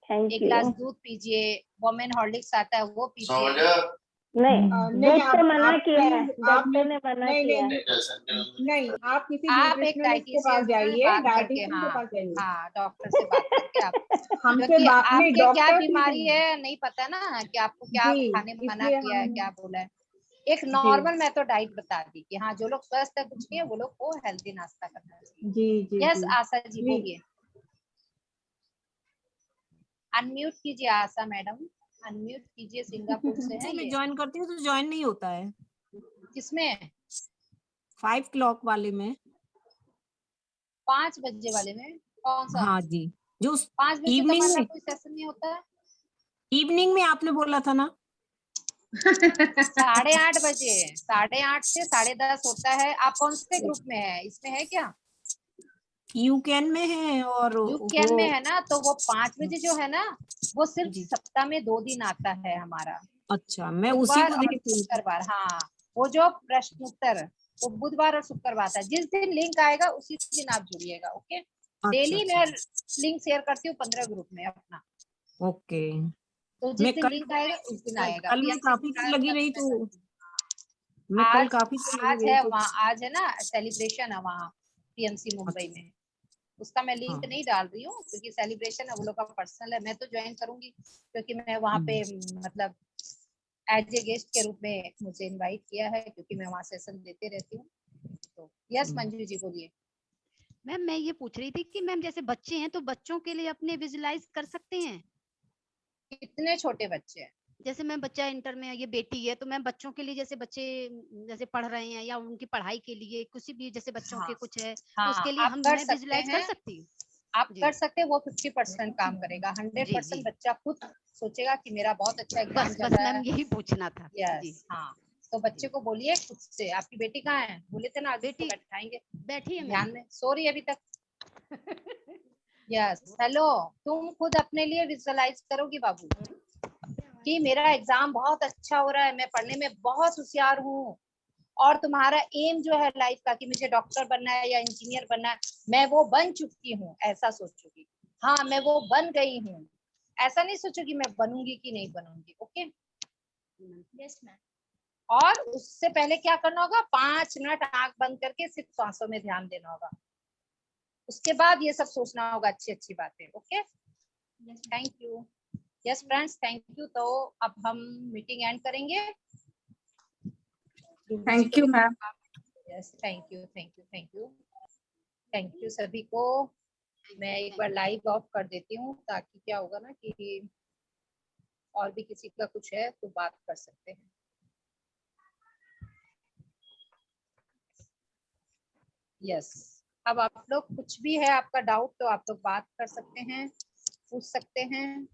थैंक एक यू। गिलास दूध पीजिए, वोमेन हॉर्लिक्स आता है वो पीजिए। नहीं, दूध तो मना किया है, प्लीज आप डॉक्टर ने मना किया है। नहीं आप किसी आप एक न्यूट्रिशनलिस्ट के पास डाइटिशियन से जाइए, बात करके, डाइटिशियन के हाँ पास जाइए। हाँ, डॉक्टर से बात करके आप, हमसे क्योंकि बात नहीं, आपके क्या डॉक्टर बीमारी है नहीं पता ना, कि आपको क्या जी, खाने में मना इसलिए किया है, हम क्या बोला है। एक नॉर्मल मैं तो डाइट बता दी कि हाँ, जो लोग स्वस्थ है, कुछ नहीं है, वो लोग को हेल्दी नाश्ता करना चाहिए। जी जी यस जी आशा जी, बोलिए। अनम्यूट कीजिए आशा मैडम, अनम्यूट कीजिए, सिंगापुर से है मैं ये। ज्वाइन करती हूँ तो ज्वाइन नहीं होता है। किसमें? 5 o'clock वाले में। 5 बजे वाले में? कौन सा? हाँ जी, जो 5 बजे तो इवनिंग हमारा में, कोई सेशन नहीं होता है। इवनिंग में आपने बोला था ना। 8:30 बजे, 8:30 से 10:30 होता है। आप कौन से ग्रुप में है, इसमें है क्या? यूकेन में है और यूकेन में वो है ना, तो वो 5 बजे जो है ना, वो सिर्फ सप्ताह में 2 दिन आता है हमारा, अच्छा, मैं उसी बुधवार को और देख रही थी। शुक्रवार। हाँ, वो जो प्रश्न उत्तर वो बुधवार और शुक्रवार आता है। जिस दिन लिंक आएगा उसी दिन आप जुड़िएगा। ओके, डेली मैं लिंक शेयर करती हूँ 15 ग्रुप में अपना। ओके, तो जिस दिन लिंक आएगा उस दिन आएगा। कल मैं PMC काफी क्लास लगी का रही, मैं तो करती हूँ। मैं कल काफी लगी आज रही है तो वहाँ, आज है ना सेलिब्रेशन है वहाँ PMC मुंबई में। उसका मैं लिंक नहीं डाल रही हूँ क्योंकि सेलिब्रेशन है, वो लोग का पर्सनल है। मैं तो ज्वाइन करूंगी क्योंकि मैं वहाँ पे मतलब एज ए गेस्ट के रूप में मुझे इनवाइट किया है, क्योंकि मैं वहाँ सेशन देते रहती हूँ। तो यस मंजू जी, बोलिए। मैम मैं ये पूछ रही थी कि मैम जैसे बच्चे हैं तो बच्चों के लिए अपने विजुलाइज कर सकते हैं? कितने छोटे बच्चे हैं? जैसे मैं बच्चा इंटर में है, ये बेटी है, तो मैं बच्चों के लिए जैसे बच्चे जैसे पढ़ रहे हैं या उनकी पढ़ाई के लिए कुछ भी जैसे बच्चों के हाँ, कुछ है, तो हाँ, उसके लिए आप हम कर मैं सकते विजुलाइज कर हैं, सकती हूँ। आप जी कर सकते हैं, वो 50% काम करेगा। जी 100% जी बच्चा खुद सोचेगा कि मेरा बहुत अच्छा एग्जाम बस चल बस रहा मैम है। यही पूछना था जी। यस, हाँ, तो बच्चे को बोलिए खुद से। आपकी बेटी कहाँ है? बोले थे ना आज उसको बेटी बैठाएंगे, बैठी है ध्यान मैम। में सो रही है अभी तक। यस, हेलो, तुम खुद अपने लिए विजुअलाइज करोगी बाबू कि मेरा एग्जाम बहुत अच्छा हो रहा है, मैं पढ़ने में बहुत होशियार हूँ, और तुम्हारा एम जो है लाइफ का कि मुझे डॉक्टर बनना है या इंजीनियर बनना है, मैं वो बन चुकी हूँ, ऐसा सोचोगी। हाँ, मैं वो बन गई हूँ, ऐसा नहीं सोचोगी मैं बनूंगी कि नहीं बनूंगी। Okay, yes ma'am. और उससे पहले क्या करना होगा, 5 मिनट आंख बंद करके सिर्फ सांसों में ध्यान देना होगा। उसके बाद ये सब सोचना होगा, अच्छी अच्छी बातें। Okay, thank you. Yes friends, thank you. तो अब हम मीटिंग एंड करेंगे। Thank you ma'am. Yes, thank you, thank you, thank you, thank you सभी को। मैं एक बार लाइव ऑफ कर देती हूँ, ताकि क्या होगा ना कि और भी किसी का कुछ है तो बात कर सकते हैं। यस, अब आप लोग कुछ भी है आपका डाउट तो आप लोग बात कर सकते हैं, पूछ सकते हैं।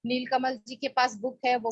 नीलकमल जी के पास बुक है, वो